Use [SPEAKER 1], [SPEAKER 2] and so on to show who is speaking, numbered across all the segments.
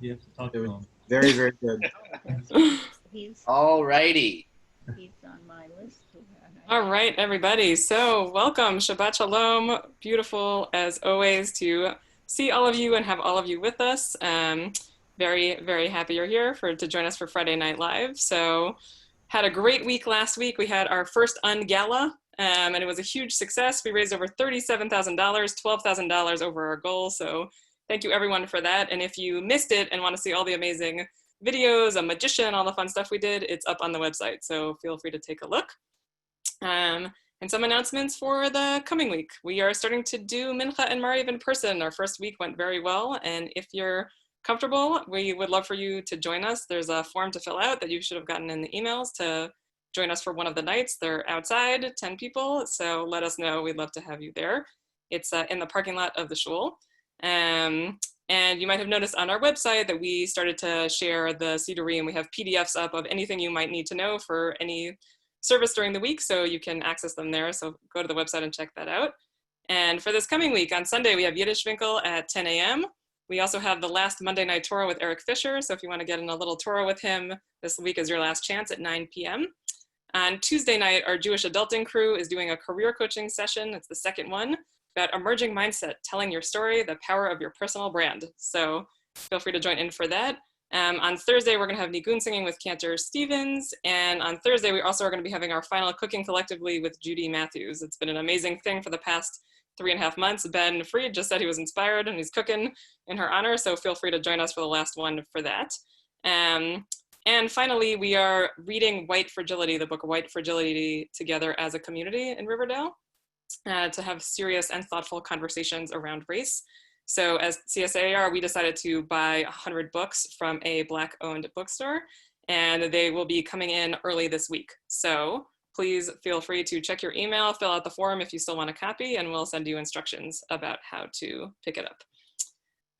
[SPEAKER 1] You have to talk
[SPEAKER 2] It
[SPEAKER 1] to
[SPEAKER 2] was
[SPEAKER 1] him.
[SPEAKER 2] very, very good.
[SPEAKER 3] He's
[SPEAKER 2] All righty.
[SPEAKER 3] on my list.
[SPEAKER 4] All right, everybody. So welcome, Shabbat Shalom. Beautiful as always to see all of you and have all of you with us. Very, very happy you're here to join us for Friday Night Live. So had a great week last week. We had our first Ungala, and it was a huge success. We raised over $37,000, $12,000 over our goal. So thank you everyone for that. And if you missed it and want to see all the amazing videos, a magician, all the fun stuff we did, it's up on the website. So feel free to take a look. And some announcements for the coming week. We are starting to do Mincha and Mariv in person. Our first week went very well. And if you're comfortable, we would love for you to join us. There's a form to fill out that you should have gotten in the emails to join us for one of the nights. They're outside, 10 people. So let us know. We'd love to have you there. It's in the parking lot of the shul. And you might have noticed on our website that we started to share the Sidurim. We have PDFs up of anything you might need to know for any service during the week, so you can access them there. So go to the website and check that out. And for this coming week, on Sunday, we have Yiddish Winkel at 10 a.m. We also have the last Monday Night Torah with Eric Fisher. So if you want to get in a little Torah with him, this week is your last chance at 9 p.m. On Tuesday night, our Jewish Adulting crew is doing a career coaching session. It's the second one about emerging mindset, telling your story, the power of your personal brand. So feel free to join in for that. On Thursday, we're going to have Nigun singing with Cantor Stevens. And on Thursday, we also are going to be having our final Cooking Collectively with Judy Matthews. It's been an amazing thing for the past 3.5 months. Ben Fried just said he was inspired and he's cooking in her honor. So feel free to join us for the last one for that. And finally, we are reading White Fragility, the book White Fragility, together as a community in Riverdale to have serious and thoughtful conversations around race. So as CSAR, we decided to buy 100 books from a Black-owned bookstore, and they will be coming in early this week. So please feel free to check your email, fill out the form if you still want a copy, and we'll send you instructions about how to pick it up.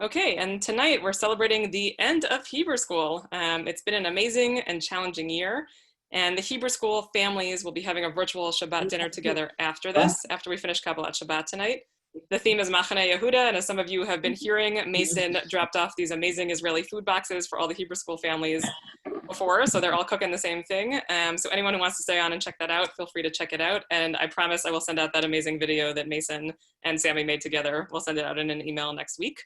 [SPEAKER 4] Okay, and tonight we're celebrating the end of Hebrew School. It's been an amazing and challenging year, and the Hebrew School families will be having a virtual Shabbat dinner together after this, after we finish Kabbalat Shabbat tonight. The theme is Machane Yehuda, and as some of you have been hearing, Mason dropped off these amazing Israeli food boxes for all the Hebrew School families before, so they're all cooking the same thing. So anyone who wants to stay on and check that out, feel free to check it out. And I promise I will send out that amazing video that Mason and Sammy made together. We'll send it out in an email next week.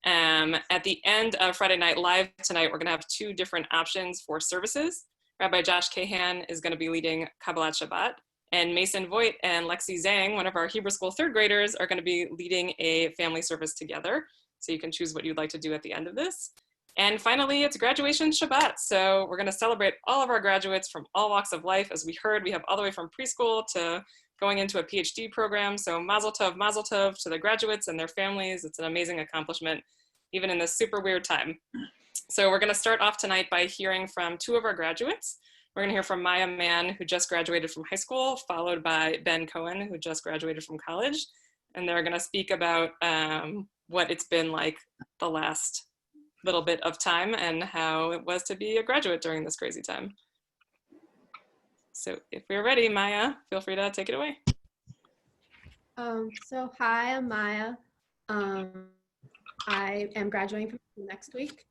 [SPEAKER 4] At the end of Friday Night Live tonight, we're going to have 2 different options for services. Rabbi Josh Kahan is going to be leading Kabbalat Shabbat, and Mason Voigt and Lexi Zhang, one of our Hebrew School 3rd graders, are going to be leading a family service together. So you can choose what you'd like to do at the end of this. And finally, it's graduation Shabbat. So we're going to celebrate all of our graduates from all walks of life. As we heard, we have all the way from preschool to going into a PhD program. So mazel tov to the graduates and their families. It's an amazing accomplishment, even in this super weird time. So we're going to start off tonight by hearing from 2 of our graduates. We're going to hear from Maya Mann, who just graduated from high school, followed by Ben Cohen, who just graduated from college. And they're going to speak about what it's been like the last little bit of time and how it was to be a graduate during this crazy time. So if we're ready, Maya, feel free to take it away.
[SPEAKER 5] So hi, I'm Maya. I am graduating from next week.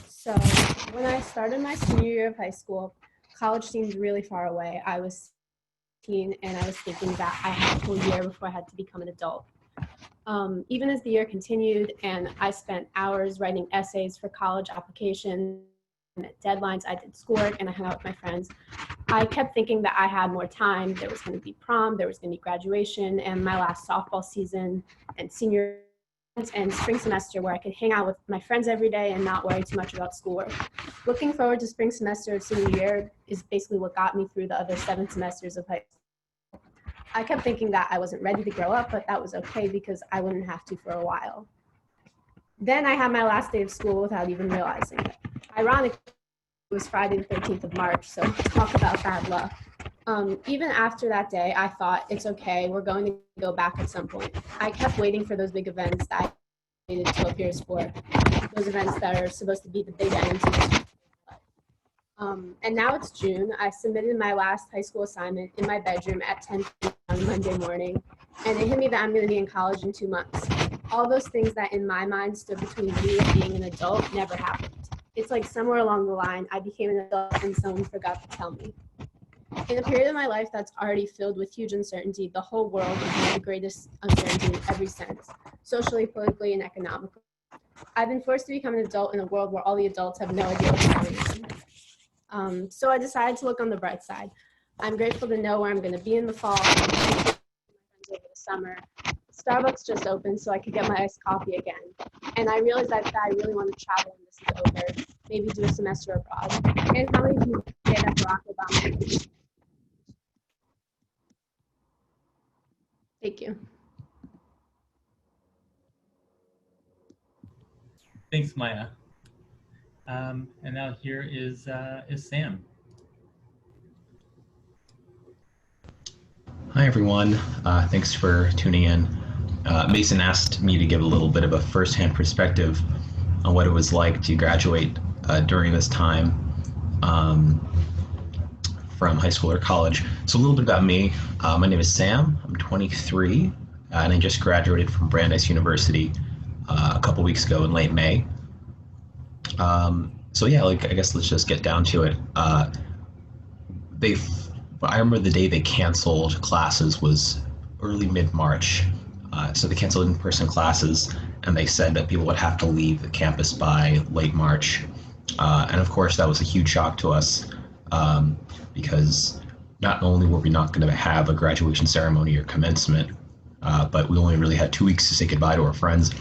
[SPEAKER 5] So when I started my senior year of high school, college seemed really far away. I was 16 and I was thinking that I had a whole year before I had to become an adult. Even as the year continued and I spent hours writing essays for college applications, and deadlines, I did schoolwork and I hung out with my friends, I kept thinking that I had more time. There was going to be prom, there was going to be graduation, and my last softball season, and senior and spring semester where I could hang out with my friends every day and not worry too much about schoolwork. Looking forward to spring semester of senior year is basically what got me through the other 7 semesters of high school. I kept thinking that I wasn't ready to grow up, but that was okay because I wouldn't have to for a while. Then I had my last day of school without even realizing it. Ironically, it was Friday the 13th of March, so talk about bad luck. Even after that day, I thought, it's okay, we're going to go back at some point. I kept waiting for those big events that I waited 12 years for, those events that are supposed to be the big end to this. And now it's June. I submitted my last high school assignment in my bedroom at 10 p.m. on Monday morning, and it hit me that I'm going to be in college in 2 months. all those things that in my mind stood between me and being an adult never happened. It's like somewhere along the line, I became an adult and someone forgot to tell me. In a period of my life that's already filled with huge uncertainty, the whole world is the greatest uncertainty in every sense, socially, politically, and economically. I've been forced to become an adult in a world where all the adults have no idea what's going on. So I decided to look on the bright side. I'm grateful to know where I'm going to be in the fall, over the summer. Starbucks just opened so I could get my iced coffee again. And I realized that I really want to travel when this is over, maybe do a semester abroad. And how many people say that Barack Obama? Thank you.
[SPEAKER 1] Thanks, Maya. And now here is Sam.
[SPEAKER 2] Hi, everyone. Thanks for tuning in. Mason asked me to give a little bit of a firsthand perspective on what it was like to graduate during this time from high school or college. So a little bit about me. My name is Sam. I'm 23, and I just graduated from Brandeis University a couple weeks ago in late May. So yeah, I guess let's just get down to it. I remember the day they canceled classes was early mid-March. So they canceled in-person classes, and they said that people would have to leave the campus by late March. And of course, that was a huge shock to us because not only were we not going to have a graduation ceremony or commencement, but we only really had 2 weeks to say goodbye to our friends.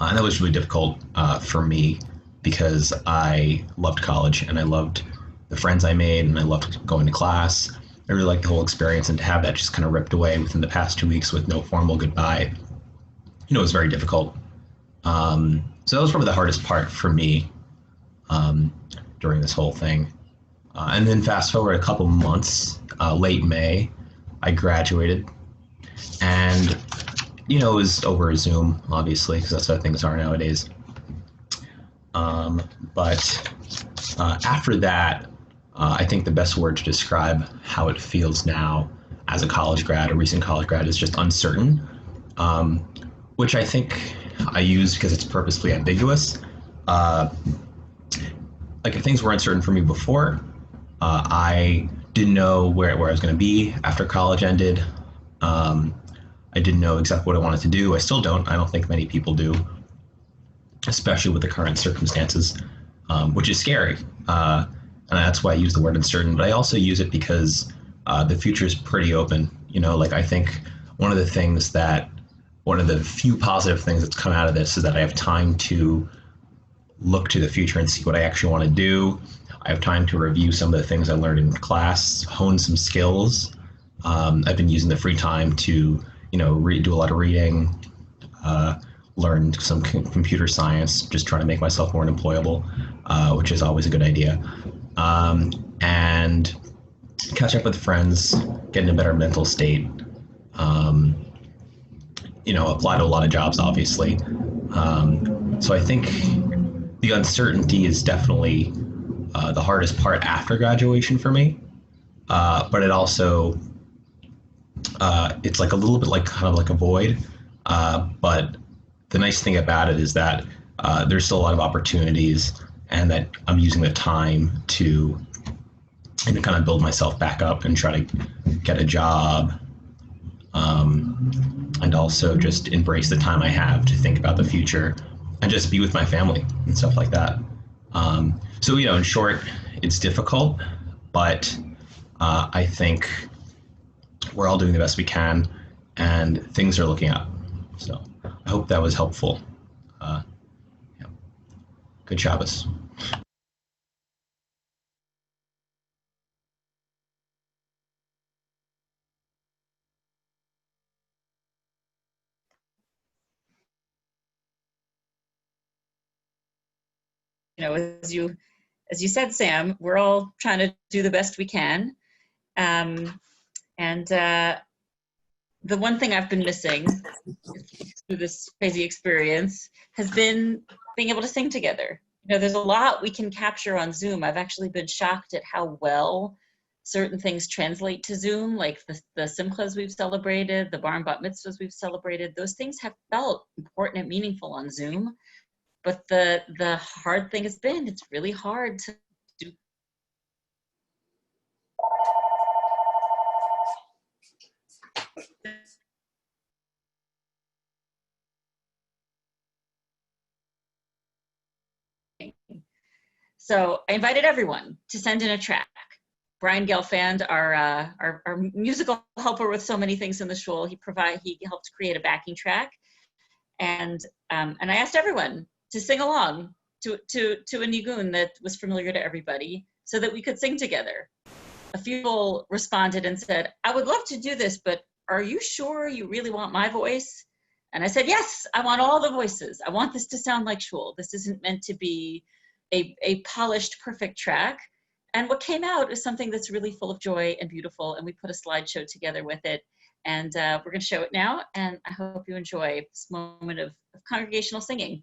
[SPEAKER 2] And that was really difficult for me because I loved college and I loved the friends I made and I loved going to class. I really liked the whole experience, and to have that just kind of ripped away within the past 2 weeks with no formal goodbye, it was very difficult. So that was probably the hardest part for me during this whole thing. And then fast forward a couple months, late May, I graduated, and it was over Zoom, obviously, because that's how things are nowadays. But after that, I think the best word to describe how it feels now as a college grad, a recent college grad, is just uncertain, which I think I use because it's purposefully ambiguous. Like if things were uncertain for me before, I didn't know where I was going to be after college ended. I didn't know exactly what I wanted to do. I still don't. I don't think many people do, especially with the current circumstances, which is scary. And that's why I use the word uncertain. But I also use it because the future is pretty open. I think one of the few positive things that's come out of this is that I have time to look to the future and see what I actually want to do. I have time to review some of the things I learned in class, hone some skills. I've been using the free time to, do a lot of reading, learn some computer science, just trying to make myself more employable, which is always a good idea. And catch up with friends, get in a better mental state, apply to a lot of jobs, obviously. So I think the uncertainty is definitely the hardest part after graduation for me. But it also, it's like a little bit like kind of like a void. But the nice thing about it is that there's still a lot of opportunities, and that I'm using the time to kind of build myself back up and try to get a job, and also just embrace the time I have to think about the future and just be with my family and stuff like that. So, in short, it's difficult, but I think we're all doing the best we can, and things are looking up. So I hope that was helpful. Yeah. Good Shabbos.
[SPEAKER 3] As you said, Sam, we're all trying to do the best we can. And the one thing I've been missing through this crazy experience has been being able to sing together. There's a lot we can capture on Zoom. I've actually been shocked at how well certain things translate to Zoom, like the simchas we've celebrated, the bar and bat mitzvahs we've celebrated. Those things have felt important and meaningful on Zoom. But the hard thing has been, it's really hard to do. So I invited everyone to send in a track. Brian Gelfand, our musical helper with so many things in the shul, he helped create a backing track, and I asked everyone to sing along to a nigun that was familiar to everybody, so that we could sing together. A few people responded and said, "I would love to do this, but are you sure you really want my voice?" And I said, "Yes, I want all the voices. I want this to sound like shul. This isn't meant to be a polished, perfect track." And what came out is something that's really full of joy and beautiful, and we put a slideshow together with it. And we're going to show it now, and I hope you enjoy this moment of congregational singing.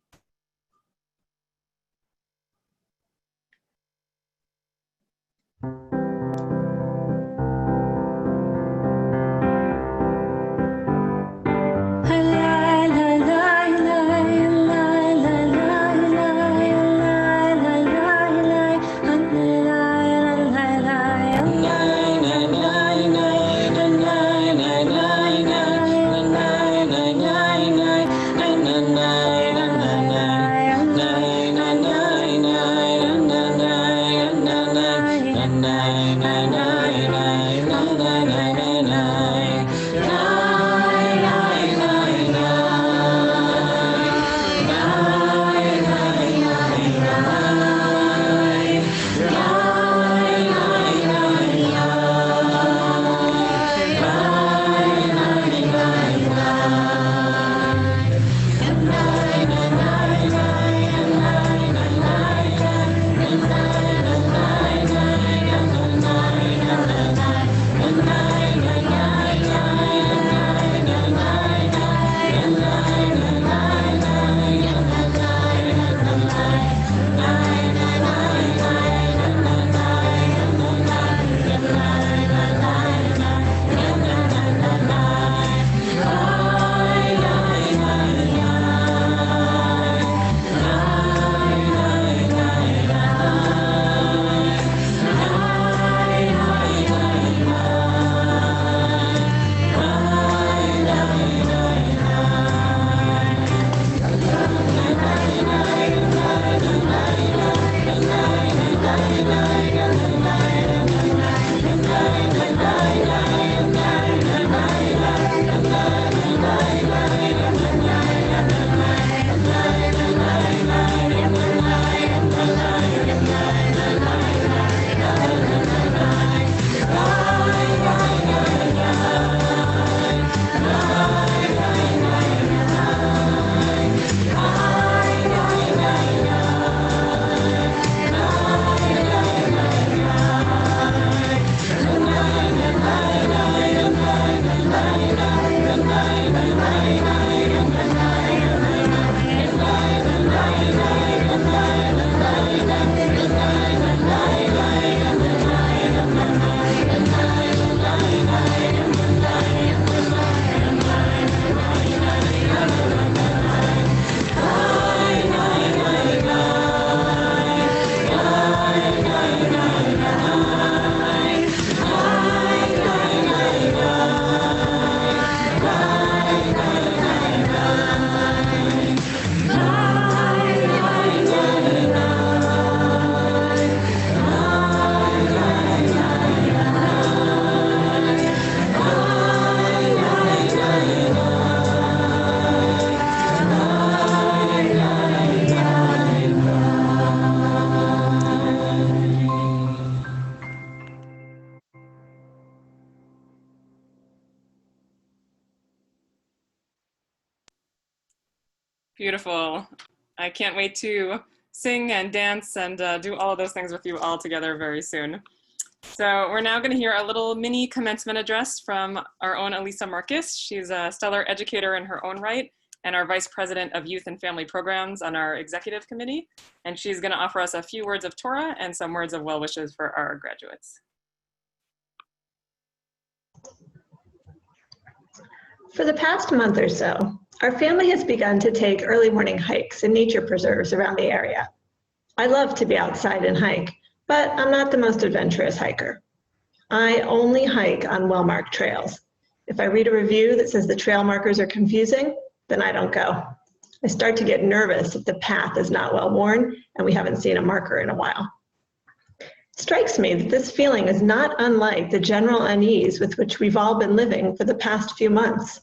[SPEAKER 4] Beautiful. I can't wait to sing and dance and do all of those things with you all together very soon. So we're now going to hear a little mini commencement address from our own Elisa Marcus. She's a stellar educator in her own right and our Vice President of Youth and Family Programs on our Executive Committee. And she's going to offer us a few words of Torah and some words of well wishes for our graduates.
[SPEAKER 6] For the past month or so, our family has begun to take early morning hikes in nature preserves around the area. I love to be outside and hike, but I'm not the most adventurous hiker. I only hike on well-marked trails. If I read a review that says the trail markers are confusing, then I don't go. I start to get nervous if the path is not well worn and we haven't seen a marker in a while. It strikes me that this feeling is not unlike the general unease with which we've all been living for the past few months.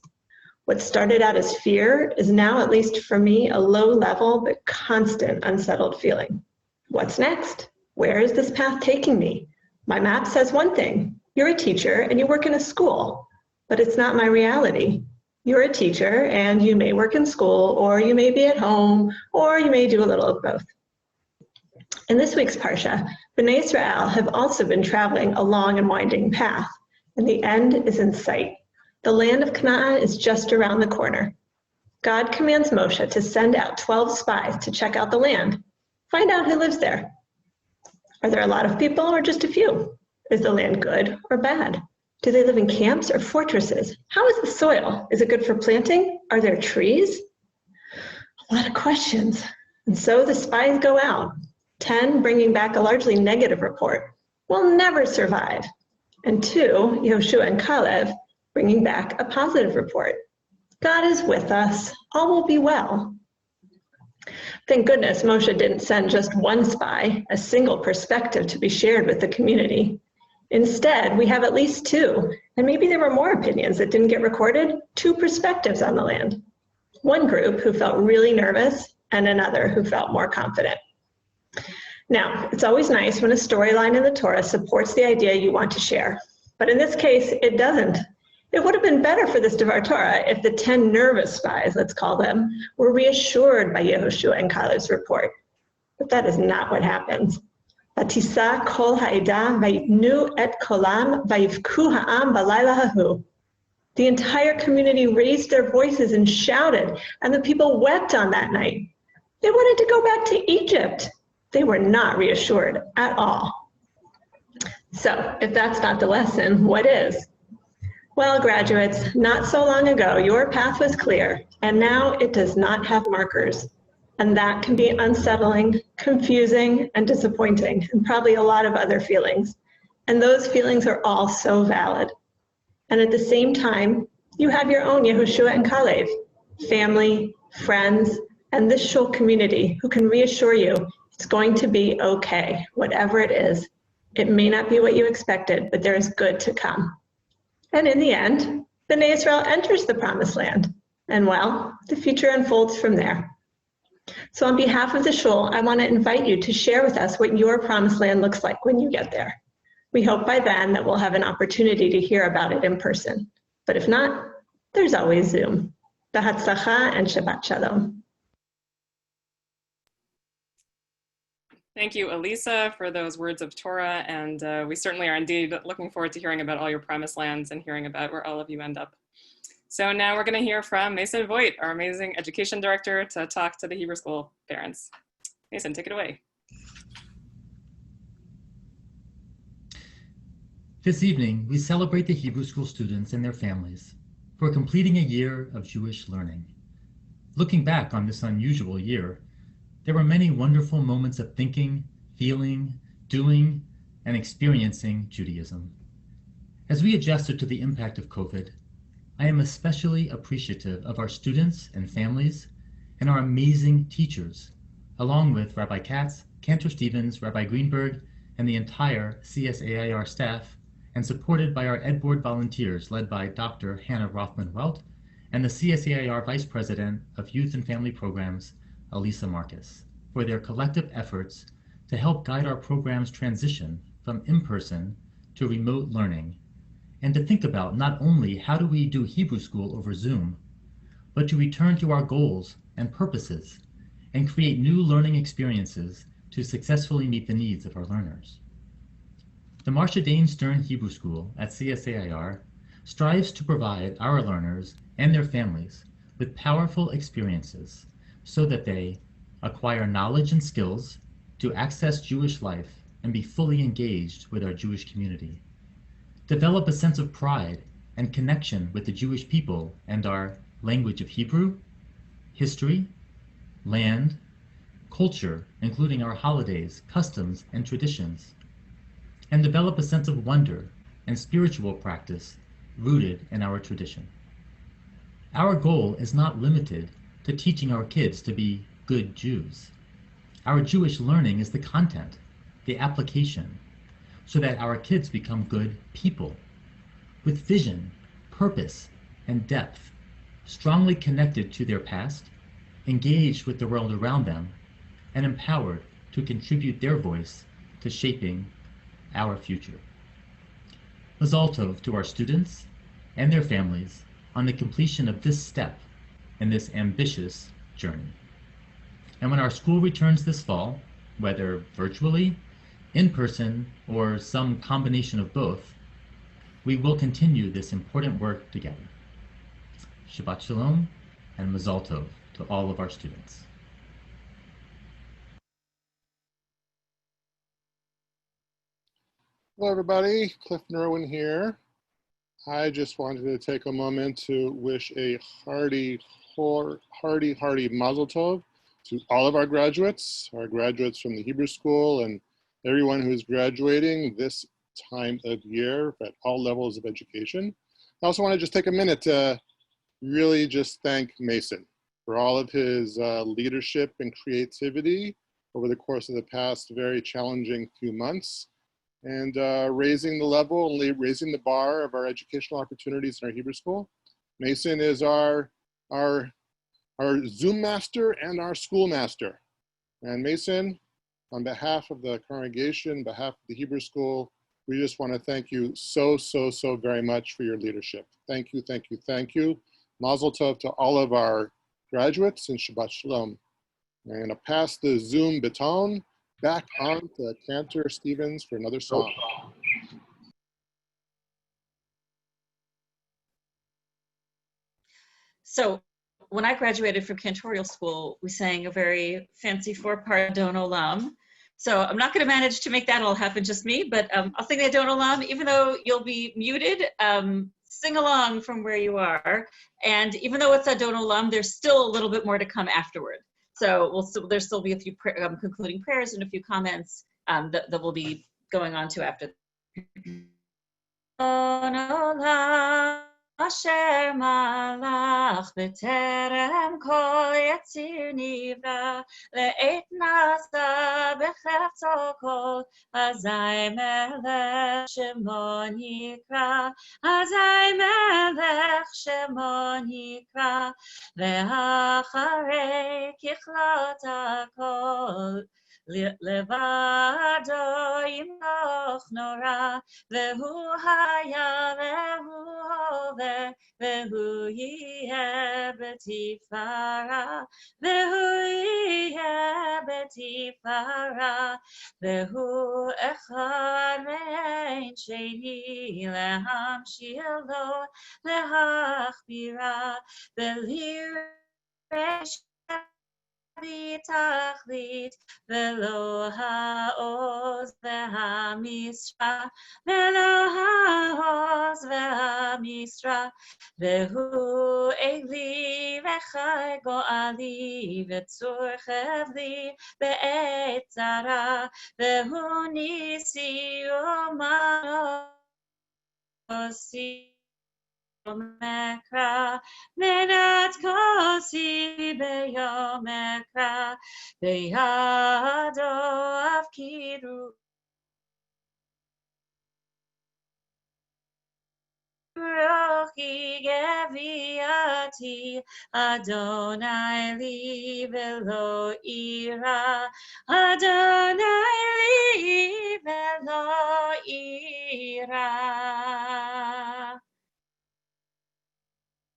[SPEAKER 6] What started out as fear is now, at least for me, a low-level but constant unsettled feeling. What's next? Where is this path taking me? My map says one thing. You're a teacher and you work in a school, but it's not my reality. You're a teacher and you may work in school, or you may be at home, or you may do a little of both. In this week's Parsha, Bnei Israel have also been traveling a long and winding path, and the end is in sight. The land of Canaan is just around the corner. God commands Moshe to send out 12 spies to check out the land, find out who lives there. Are there a lot of people or just a few? Is the land good or bad? Do they live in camps or fortresses? How is the soil? Is it good for planting? Are there trees? A lot of questions. And so the spies go out, 10 bringing back a largely negative report. We'll never survive. And 2, Yehoshua and Caleb, bringing back a positive report. God is with us. All will be well. Thank goodness Moshe didn't send just one spy, a single perspective to be shared with the community. Instead, we have at least 2, and maybe there were more opinions that didn't get recorded, 2 perspectives on the land. One group who felt really nervous, and another who felt more confident. Now, it's always nice when a storyline in the Torah supports the idea you want to share, but in this case, it doesn't. It would have been better for this Devar Torah if the 10 nervous spies, let's call them, were reassured by Yehoshua and Caleb's report. But that is not what happens. Vatisa kol ha'edah vayitnu et kolam vayivku ha'am balayla hahu. The entire community raised their voices and shouted, and the people wept on that night. They wanted to go back to Egypt. They were not reassured at all. So, if that's not the lesson, what is? Well, graduates, not so long ago, your path was clear, and now it does not have markers. And that can be unsettling, confusing, and disappointing, and probably a lot of other feelings. And those feelings are all so valid. And at the same time, you have your own Yehoshua and Caleb, family, friends, and this shul community who can reassure you it's going to be okay, whatever it is. It may not be what you expected, but there is good to come. And in the end, Bnei Israel enters the promised land. And well, the future unfolds from there. So on behalf of the shul, I want to invite you to share with us what your promised land looks like when you get there. We hope by then that we'll have an opportunity to hear about it in person. But if not, there's always Zoom. B'hatzlacha and Shabbat Shalom.
[SPEAKER 4] Thank you, Elisa, for those words of Torah, and we certainly are indeed looking forward to hearing about all your promised lands and hearing about where all of you end up. So now we're going to hear from Mason Voigt, our amazing education director, to talk to the Hebrew School parents. Mason, take it away.
[SPEAKER 7] This evening, we celebrate the Hebrew School students and their families for completing a year of Jewish learning. Looking back on this unusual year, there were many wonderful moments of thinking, feeling, doing, and experiencing Judaism. As we adjusted to the impact of COVID, I am especially appreciative of our students and families and our amazing teachers, along with Rabbi Katz, Cantor Stevens, Rabbi Greenberg, and the entire CSAIR staff, and supported by our Ed Board volunteers led by Dr. Hannah Rothman-Welt and the CSAIR Vice President of Youth and Family Programs, Elisa Marcus, for their collective efforts to help guide our program's transition from in-person to remote learning, and to think about not only how do we do Hebrew School over Zoom, but to return to our goals and purposes and create new learning experiences to successfully meet the needs of our learners. The Marsha Dane Stern Hebrew School at CSAIR strives to provide our learners and their families with powerful experiences so that they acquire knowledge and skills to access Jewish life and be fully engaged with our Jewish community, develop a sense of pride and connection with the Jewish people and our language of Hebrew, history, land, culture, including our holidays, customs, and traditions, and develop a sense of wonder and spiritual practice rooted in our tradition. Our goal is not limited to teaching our kids to be good Jews. Our Jewish learning is the content, the application, so that our kids become good people with vision, purpose, and depth, strongly connected to their past, engaged with the world around them, and empowered to contribute their voice to shaping our future. Mazal tov to our students and their families on the completion of this step in this ambitious journey. And when our school returns this fall, whether virtually, in person, or some combination of both, we will continue this important work together. Shabbat Shalom and Mazal Tov to all of our students.
[SPEAKER 8] Hello, everybody. Clifton Irwin here. I just wanted to take a moment to wish a hearty Mazel Tov to all of our graduates from the Hebrew School, and everyone who's graduating this time of year at all levels of education. I also want to just take a minute to really just thank Mason for all of his leadership and creativity over the course of the past very challenging few months, and raising the level and raising the bar of our educational opportunities in our Hebrew School. Mason is our Zoom master and our school master. And Mason, on behalf of the congregation, on behalf of the Hebrew School, we just want to thank you so very much for your leadership. Thank you, thank you, thank you. Mazel tov to all of our graduates, and Shabbat Shalom. I'm going to pass the Zoom baton back on to Cantor Stevens for another song.
[SPEAKER 3] So when I graduated from cantorial school, we sang a very fancy 4-part Adon Olam. So I'm not going to manage to make that all happen, just me, but I'll sing the Adon Olam, even though you'll be muted. Sing along from where you are. And even though it's Adon Olam, there's still a little bit more to come afterward. So there'll still be a few concluding prayers and a few comments that we'll be going on to after. אשר מלך בטרם כל יציר נברא, לעת נעשה בחפצו כל, אזי מלך שמו נקרא, אזי מלך שמו נקרא, ואחרי ככלות הכל, לבדו ימלוך נורא, והוא היה והוא הווה, והוא יהיה בתפארה, והוא יהיה בתפארה, והוא אחד מאין שני, להמשיל לו, להכבירה, ולרש תכלית, ולא העוז והמשרה, ולא העוז והמשרה, והוא אלי וחי גואלי, וצור חבלי בעת צרה, והוא ניסי ומנוסי מקרא, מנת כוסי ביום מקרא, בידו הפקירו. רוחי גוויעתי, אדוני לי ולא אירא, אדוני לי ולא אירא.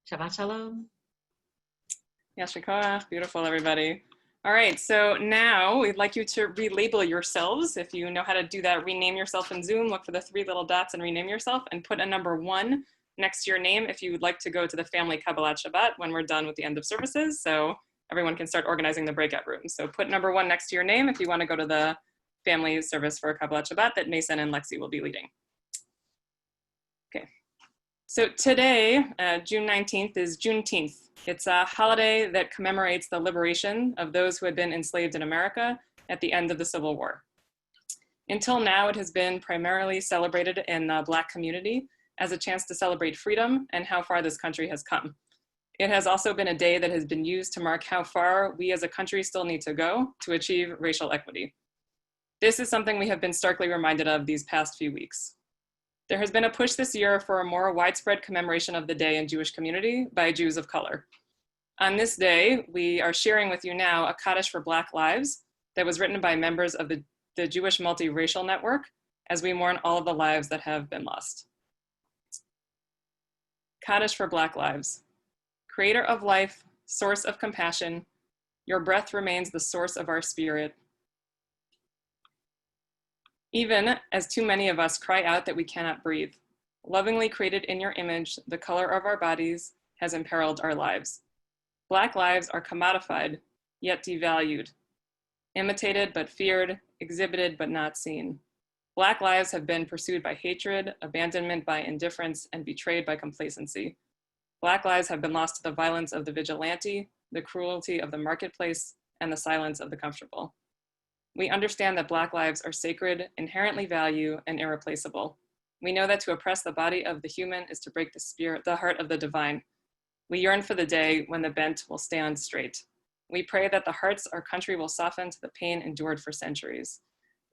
[SPEAKER 3] Shabbat Shalom.
[SPEAKER 4] Yasher koach. Beautiful, everybody. All right, so now we'd like you to relabel yourselves. If you know how to do that, rename yourself in Zoom, look for the 3 little dots and rename yourself, and put a number 1 next to your name if you would like to go to the family Kabbalat Shabbat when we're done with the end of services, so everyone can start organizing the breakout rooms. So put number 1 next to your name if you want to go to the family service for Kabbalat Shabbat that Mason and Lexi will be leading. Okay. So today, June 19th, is Juneteenth. It's a holiday that commemorates the liberation of those who had been enslaved in America at the end of the Civil War. Until now, it has been primarily celebrated in the Black community as a chance to celebrate freedom and how far this country has come. It has also been a day that has been used to mark how far we as a country still need to go to achieve racial equity. This is something we have been starkly reminded of these past few weeks. There has been a push this year for a more widespread commemoration of the day in Jewish community by Jews of color. On this day, we are sharing with you now a Kaddish for Black Lives that was written by members of the Jewish Multiracial Network as we mourn all of the lives that have been lost. Kaddish for Black Lives. Creator of life, source of compassion, your breath remains the source of our spirit. Even as too many of us cry out that we cannot breathe, lovingly created in your image, the color of our bodies has imperiled our lives. Black lives are commodified, yet devalued, imitated but feared, exhibited but not seen. Black lives have been pursued by hatred, abandonment by indifference, and betrayed by complacency. Black lives have been lost to the violence of the vigilante, the cruelty of the marketplace, and the silence of the comfortable. We understand that Black lives are sacred, inherently valued, and irreplaceable. We know that to oppress the body of the human is to break the heart of the divine. We yearn for the day when the bent will stand straight. We pray that the hearts our country will soften to the pain endured for centuries.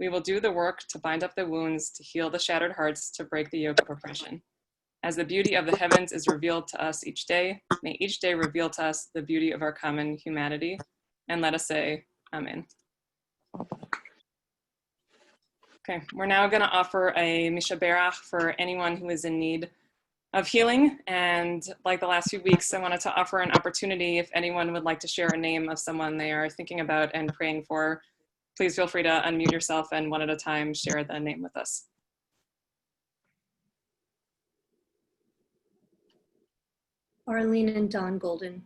[SPEAKER 4] We will do the work to bind up the wounds, to heal the shattered hearts, to break the yoke of oppression. As the beauty of the heavens is revealed to us each day, may each day reveal to us the beauty of our common humanity. And let us say, Amen. Okay, we're now going to offer a Misha Berach for anyone who is in need of healing. And like the last few weeks, I wanted to offer an opportunity if anyone would like to share a name of someone they are thinking about and praying for. Please feel free to unmute yourself and one at a time share the name with us.
[SPEAKER 9] Arlene and Don Golden.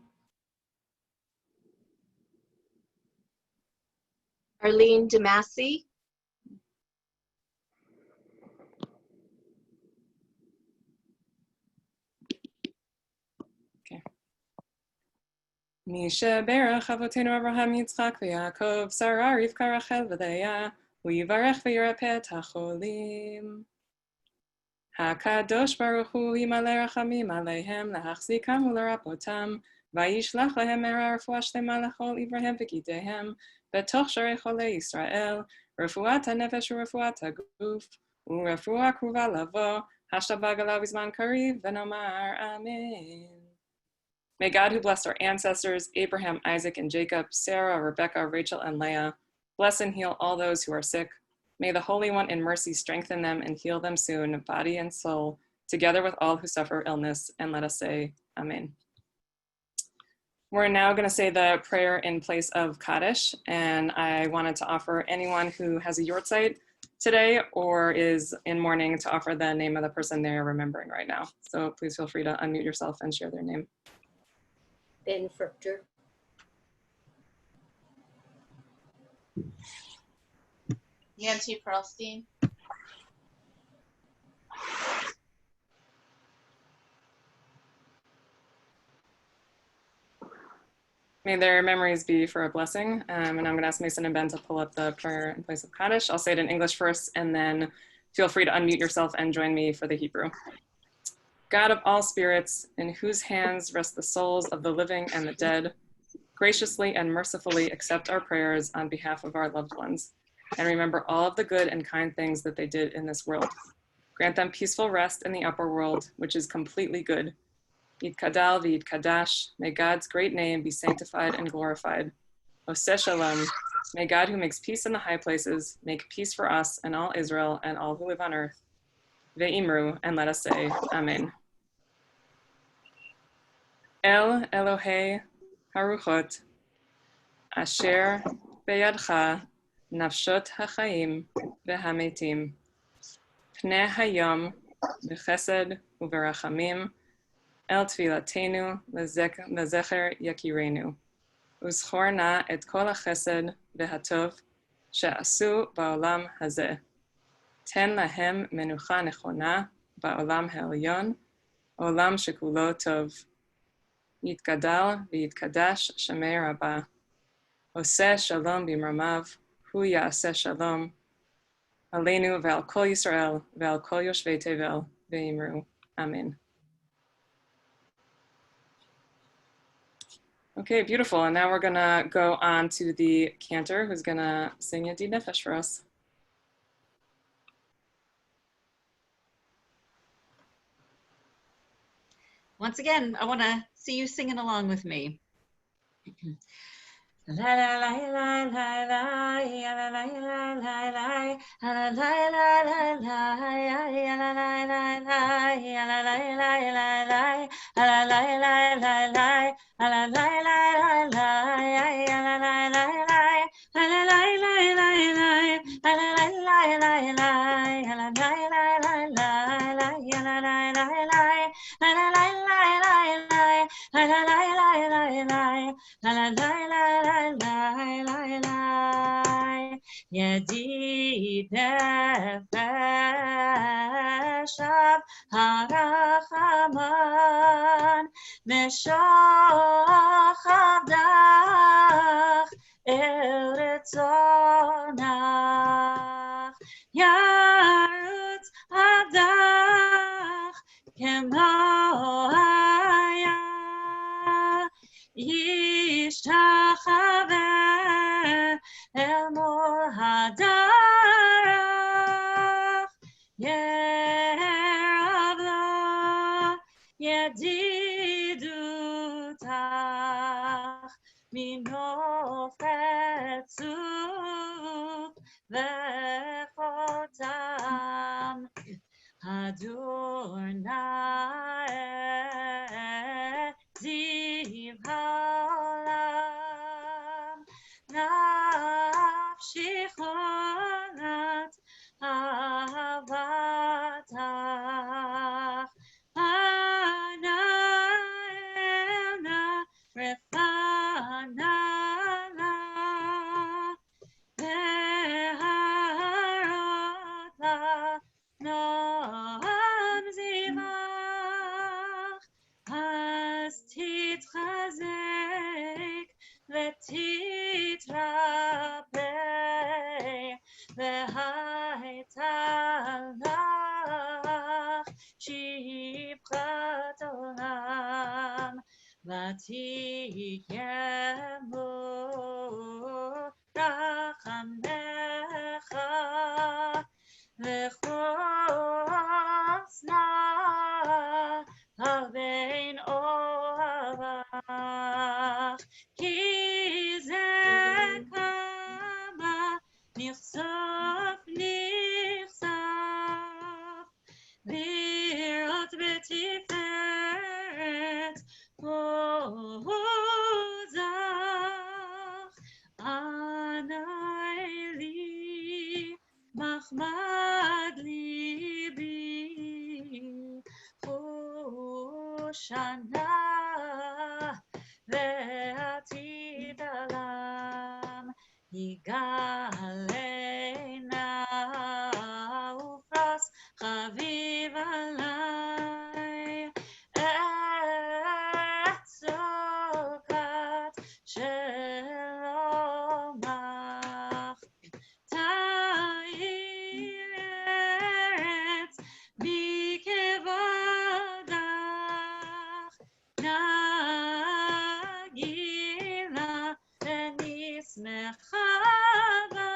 [SPEAKER 10] Arlene DeMasi.
[SPEAKER 4] Okay. Misha Berach Avotenu Abraham Yitzchak v'Yaakov Sarah Rivka Rachel v'Leah U'yivarech v'yirapeh hacholim. HaKadosh Baruch Hu Yimaleh Rachamim Aleihem Lahachzikam U'lerapotam Vayishlach Lehem Mera Refuah Shlema Lechol Ivrahem v'Gidehem Betoch Sharei Cholei Yisrael Refuat HaNefesh U'Refuat HaGuf U'Refuah Kruva Lavo Hashtava Galav Bizman Kariv V'Nomar Amen. May God, who blessed our ancestors, Abraham, Isaac, and Jacob, Sarah, Rebecca, Rachel, and Leah, bless and heal all those who are sick. May the Holy One in mercy strengthen them and heal them soon, body and soul, together with all who suffer illness. And let us say, Amen. We're now going to say the prayer in place of Kaddish, and I wanted to offer anyone who has a yortzeit today or is in mourning to offer the name of the person they're remembering right now. So please feel free to unmute yourself and share their name.
[SPEAKER 9] Ben Fruchter.
[SPEAKER 10] Nancy Perlstein.
[SPEAKER 4] May their memories be for a blessing. And I'm going to ask Mason and Ben to pull up the prayer in place of Kaddish. I'll say it in English first, and then feel free to unmute yourself and join me for the Hebrew. God of all spirits, in whose hands rest the souls of the living and the dead, graciously and mercifully accept our prayers on behalf of our loved ones, and remember all of the good and kind things that they did in this world. Grant them peaceful rest in the upper world, which is completely good. Yitkadal v'yitkadash, may God's great name be sanctified and glorified. Oseh Shalom, may God who makes peace in the high places make peace for us and all Israel and all who live on earth. Ve'imru, and let us say, Amen. El Elohei Haruchot, Asher Beyadcha, Nafshot HaChaim Ve'hametim, Pnei Hayom B'chesed U'Berachamim, El Tfilatenu Lezecher Yakirenu, Uzchor na et kol HaChesed Ve'hatov she'asu ba'olam hazeh. Ten lahem menucha nechona ba'olam ha'elyon, עולם שכולו טוב. יתגדל ויתקדש שמי רבה. עושה שלום במרמיו, הוא יעשה שלום עלינו ועל כל ישראל ועל כל יושבי תבל, ואמרו, Amen. Okay, beautiful. And now we're gonna go on to the cantor who's gonna sing Yadi Nefesh for us.
[SPEAKER 3] Once again, I want to see you singing along with me. La la la la la la la la la la la la la Yedid nefeshav harachaman meshachav dach eretzonach yarutz hadach kemo haya yishtachaveh El mol hadarach yeravlo yedidutach minof etzuk vechotam Adonai ziv haolam nafshi chonat ahavatach Anaelna refanala veharotha noam zivach as titchazek ותתרפא והייתה לך שפחת עולם ותקיימו רחמך וחוסנה על בין אוהבך כי זה כמה נחשוף לראות בתפארת עוזך עני לי מחמד ליבי חושנה ועתיד עולם יגאלנה ופרס חביב עלי את צוקת שלומך תאיר ארץ מכבודך נגילה ונשמחה בה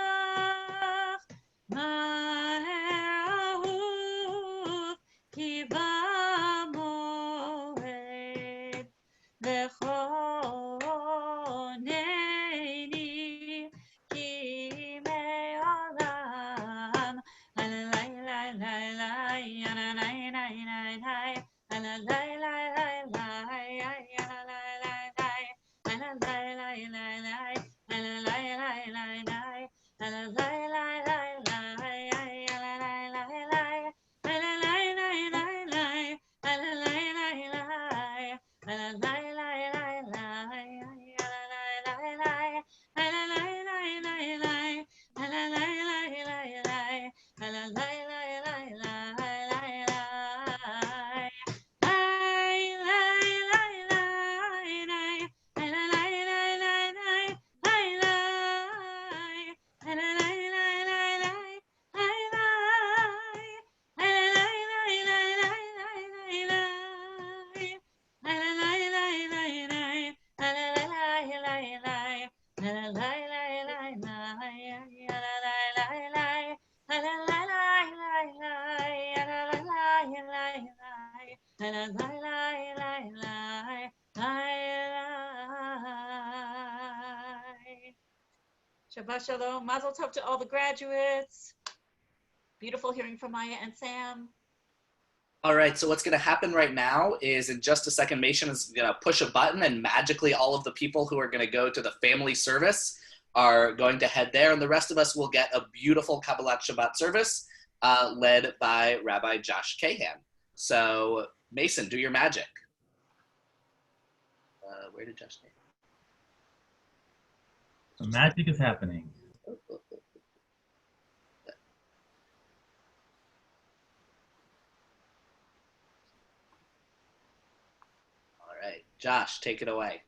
[SPEAKER 3] Shabbat Shalom. Mazel tov to all the graduates. Beautiful hearing from Maya and Sam.
[SPEAKER 11] All right, so what's going to happen right now is in just a second, Mason is going to push a button and magically all of the people who are going to go to the family service are going to head there, and the rest of us will get a beautiful Kabbalat Shabbat service led by Rabbi Josh Kahan. So Mason, do your magic. Where did Josh go?
[SPEAKER 1] The magic is happening.
[SPEAKER 11] All right, Josh, take it away.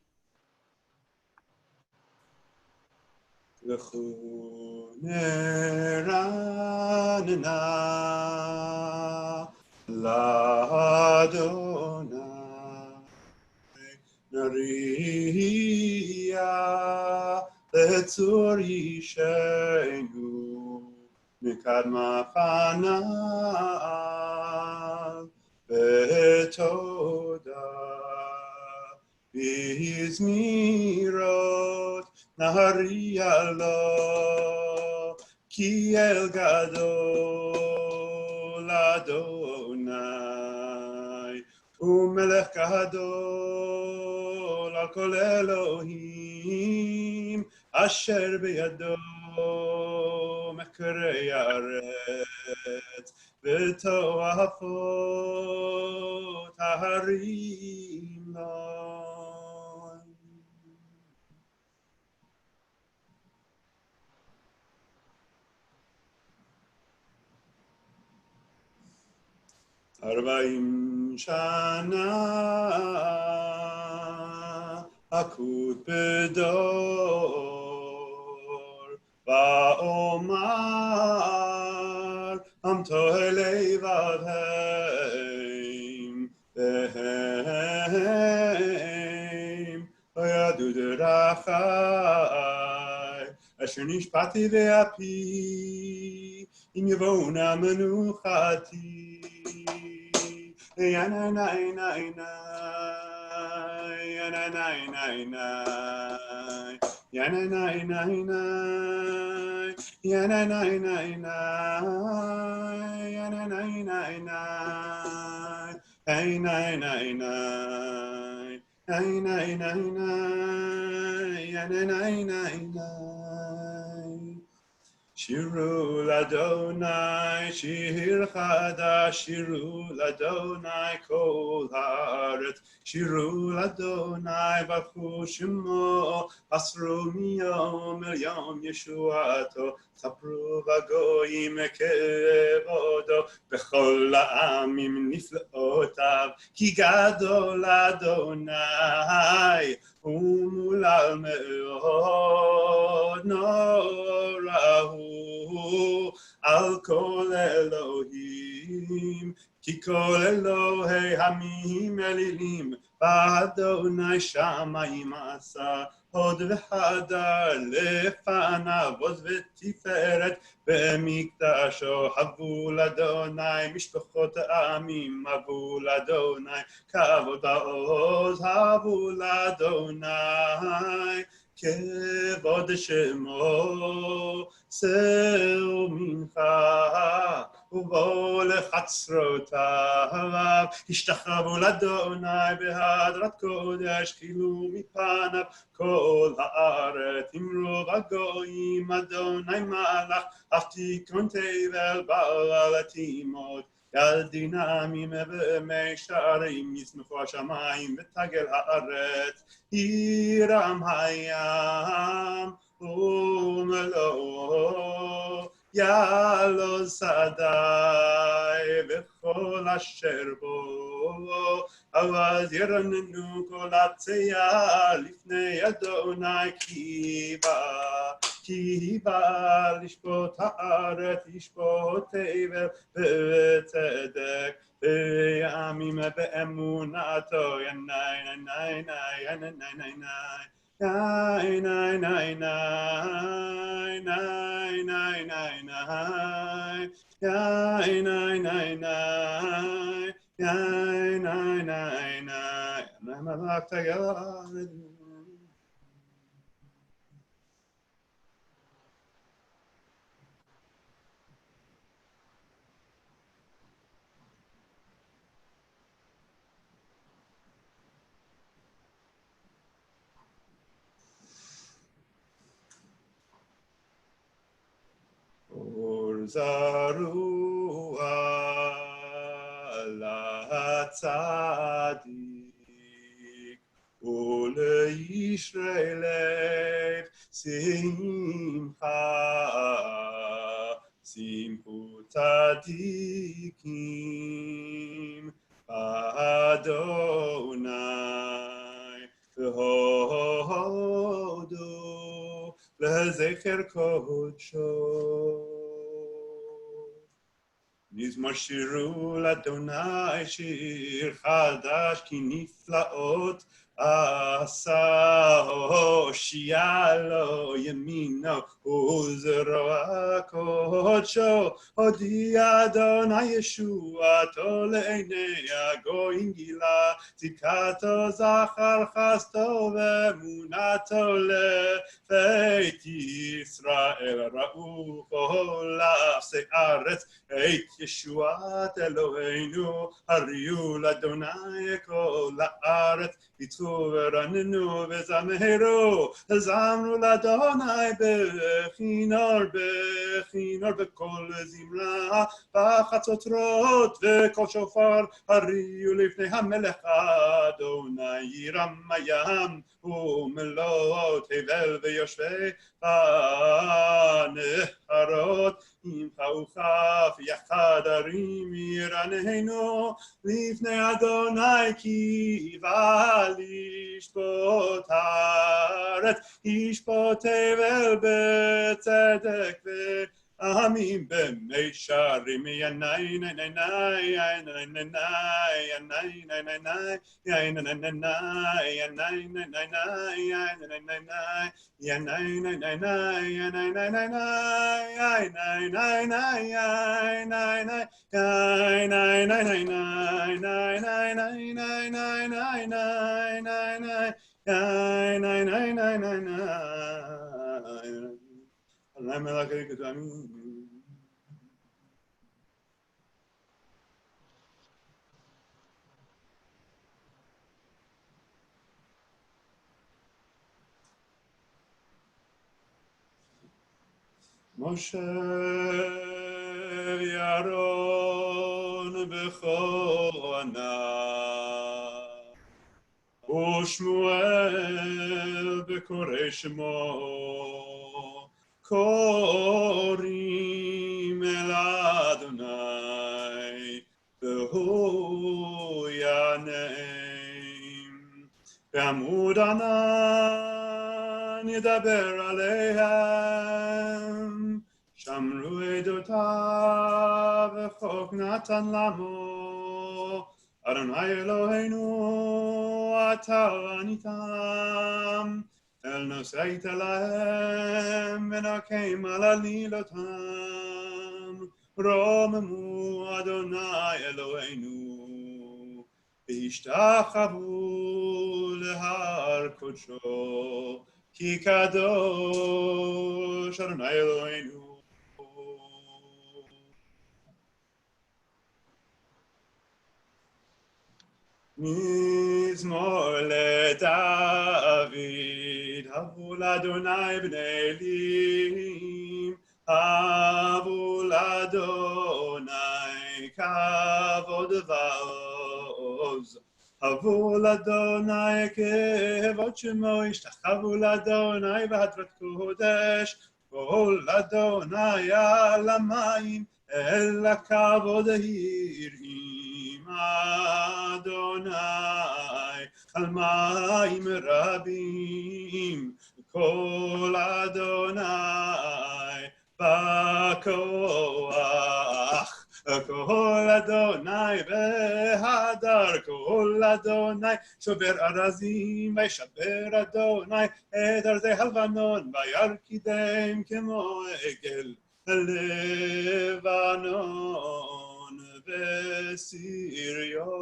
[SPEAKER 12] לצור אישנו מקדמה פניו בתודה בזמירות נהריע לו כי אל גדול אדוני ומלך גדול על כל אלוהים אשר בידו מקרי הארץ ותועפות ההרים לו. ארבעים שנה אקוד בדור ואומר אמתו לבבהם והם לא ידעו דרכי אשר נשבעתי באפי אם יבואנה מנוחתי yana nai nai nai yana nai nai nai yana nai nai nai yana nai nai nai yana nai nai nai nai nai nai nai nai nai nai nai yana nai nai nai שירו לאדוני שיר חדש, שירו לאדוני כל הארץ, שירו לאדוני ברכו שמו, אסרו מיום אל יום ישועתו, ספרו בגויים כבודו, בכל העמים נפלאותיו, כי גדול אדוני ומולל מאוד נורא הוא על כל אלוהים, כי כל אלוהי עמים אלילים, באדוני שמיים עשה, הוד וחדר לפניו עוז ותפארת, במקדשו הבו לאדוני משפחות העמים, הבו לאדוני כבוד ועוז, הבו לאדוני כבוד שמו, שאו מנחה ובואו לחצרותיו, השתחוו לאדוני בהדרת קודש, חילו מפניו כל הארץ, אמרו בגויים אדוני מלך, אף תיכון תבל בעל תימות, יד דינמים במי שערים, ישמחו השמיים ותגל הארץ, ירם הים ומלואו, יעלו שדי וכל אשר בו, אז ירננו כל הצייה לפני אדוני, כי בא לשפוט הארץ, לשפוט תבל בצדק, בימים באמונתו, ינאי נאי נאי נאי נאי נאי Nai nai nai nai nai nai nai nai nai nai nai nai Yai, nai, nai, nai, malakta yaredu. Zarua la tzadik uleishreilef simcha simchu tzadikim Adonai v'hodu lezecher kodsho. מזמור שירו לאדוני שיר חדש כי נפלאות עשה הושיע לו ימינו וזרוע קודשו הודיע אדוני ישועתו לעיני הגויים גילה צדקתו זכר חסדו ואמונתו לבית ישראל ראו כל אפסי ארץ את ישועת אלוהינו הריעו לאדוני כל הארץ ביצעו ורננו וזמרו זמרו לאדוני בכינור בכינור בכל זמרה בחצוצרות וכל שופר הריעו לפני המלך אדוני ירם הים ומלאות תבל ויושבי הנהרות ימחאו כף יחד הרים ירננו לפני אדוני כי בא לשפוט הארץ ישפוט תבל בצדק ועמים במישרים ינאי נאי נאי נאי נאי נאי נאי נאי נאי נאי נאי משה וירון בכהונה ושמואל בקורא שמו קוראים אל אדוני והוא יענם בעמוד ענן ידבר עליהם שמרו עדותיו וחוק נתן למו אדוני אלוהינו אתה עניתם אל נושאת להם ונקם על עלילותם רוממו אדוני אלוהינו והשתחוו להר קודשו כי קדוש אדוני אלוהינו מזמור לדוד הבו לאדוני בני אלים הבו לאדוני כבוד ועוז הבו לאדוני כבוד שמו השתחוו לאדוני בהדרת קודש כל אדוני על המים אל הכבוד יראים אדוני על מים רבים כל אדוני בכוח כל אדוני בהדר כל אדוני שובר ארזים וישבר אדוני את ארזי הלבנון וירקידם כמו עגל לבנון וסריון,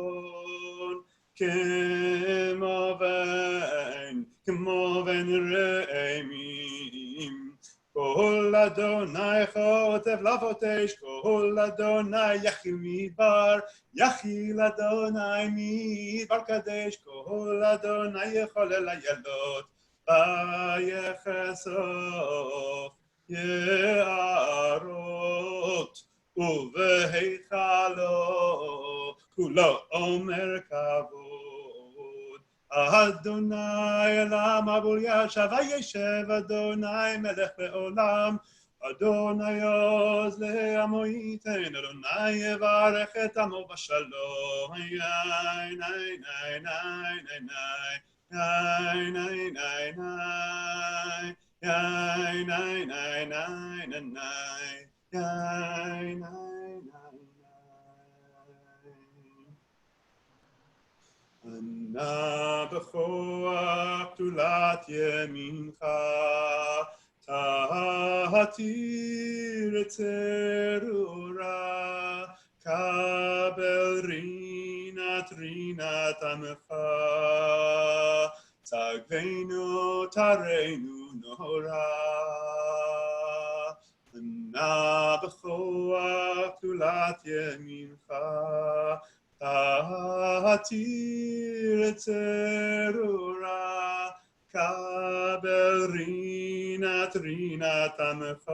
[SPEAKER 12] כמו בן רעמים. כל אדוני חוטב לבוטש, כל אדוני יחיל מדבר, יחיל אדוני מדבר קדש, כל אדוני יכול אל הילדות, ויחשוף יערות, ובהיכלו כולו אומר כבוד. אדוני למבול ישב, וישב אדוני מלך בעולם. אדוני עוז לעמו ייתן, אדוני יברך את עמו בשלום. איי איי איי איי איי איי איי איי איי איי איי. ענה בכוח גדולת ימינך, תתיר צרורה, קבל רינת עמך, צגבנו תרנו נורא. ענה בכוח גדולת ימינך, תתיר צרורה, קבל רינת עמך,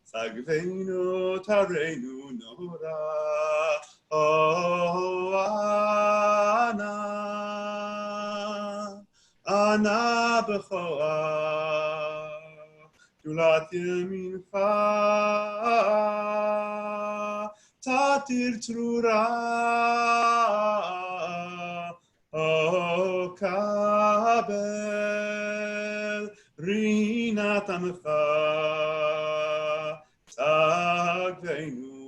[SPEAKER 12] צגבנו תרנו נורא. ענה בכוח גדולת ימינך, תתיר צרורה, קבל רינת עמך, צגבנו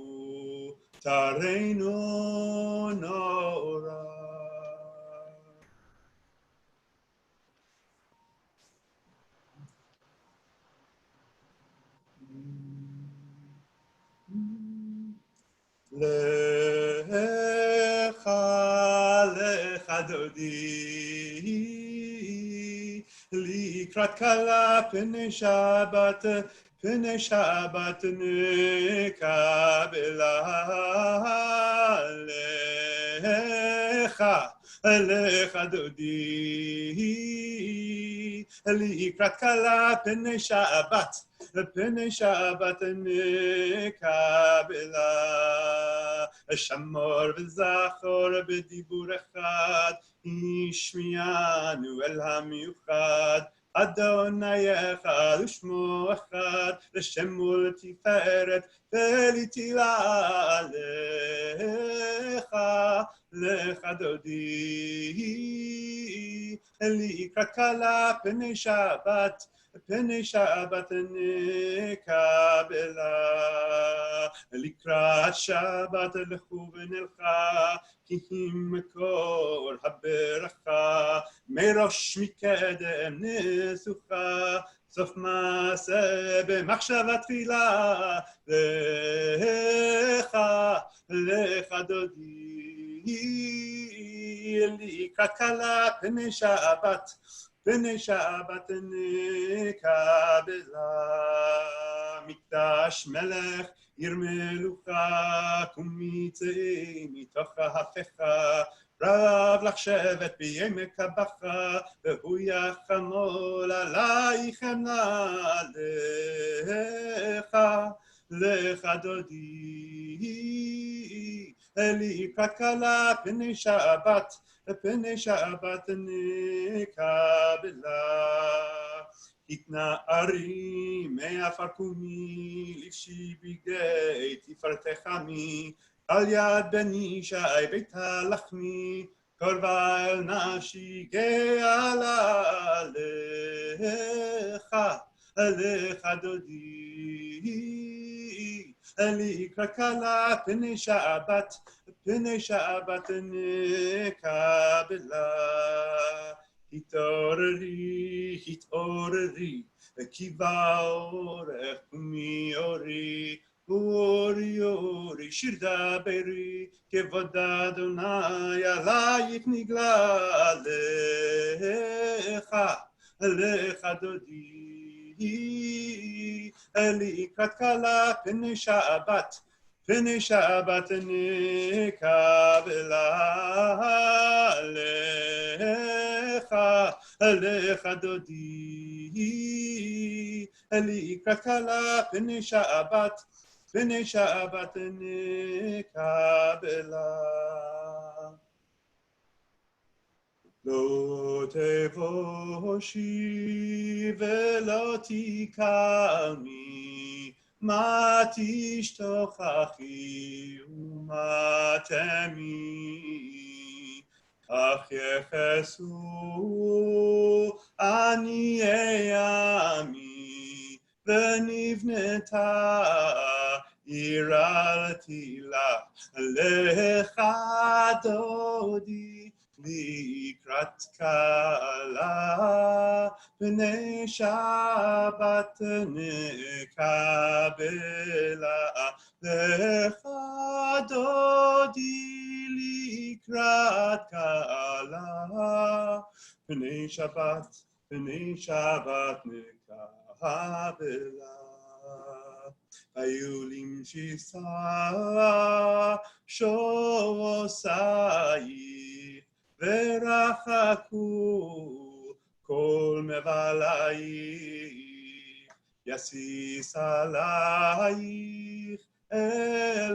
[SPEAKER 12] תרנו נורא. לך דודי, לקראת כלה פני שבת נקבלה. לך דודי, לקראת כלה פני שבת נקבלה. שמור וזכור בדיבור אחד, השמיענו אל המיוחד. אדוני אחד ושמו אחד, לשם ולתפארת ולתהילה. לך דודי, לקראת כלה פני שבת נקבלה. לקראת שבת לכו ונלכה, כי היא מקור הברכה. מראש מקדם נסוכה, סוף מעשה במחשבה תחילה. לך דודי, לקראת כלה פני שבת נקבלה. מקדש מלך עיר מלוכה, קומי צאי מתוך ההפכה. רב לך שבט בימי קבחה, והוא יחמול עלייך חמלה. לך דודי, לקראת כלה פני שבת נקבלה. התנערי מעפר קומי, לבשי בגדי תפארתך עמי. על יד בן ישי בית הלחמי, קרבה אל נפשי גאלה. לך דודי, לקראת כלה פני שבת נקבלה. התעוררי, כי באורך ומי אורי, אורי אורי שיר דברי, כבוד אדוני עלייך נגלה לך דודי, לקראת כלה פני שבת נקבלה לך דודי, לקראת כלה פני שבת נקבלה. לא תבושי ולא תקמי, מה תשתוכחי ומה תמי, אך יחסו עניי עמי, ונבנתה עיר אל תילה, לך דודי לקראת כלה, פני שבת נקבלה, לך דודי לקראת כלה, פני שבת נקבלה. היו למשיסה שוסייך, ורחקו כל מבלייך, יסיס עלייך אלוהייך,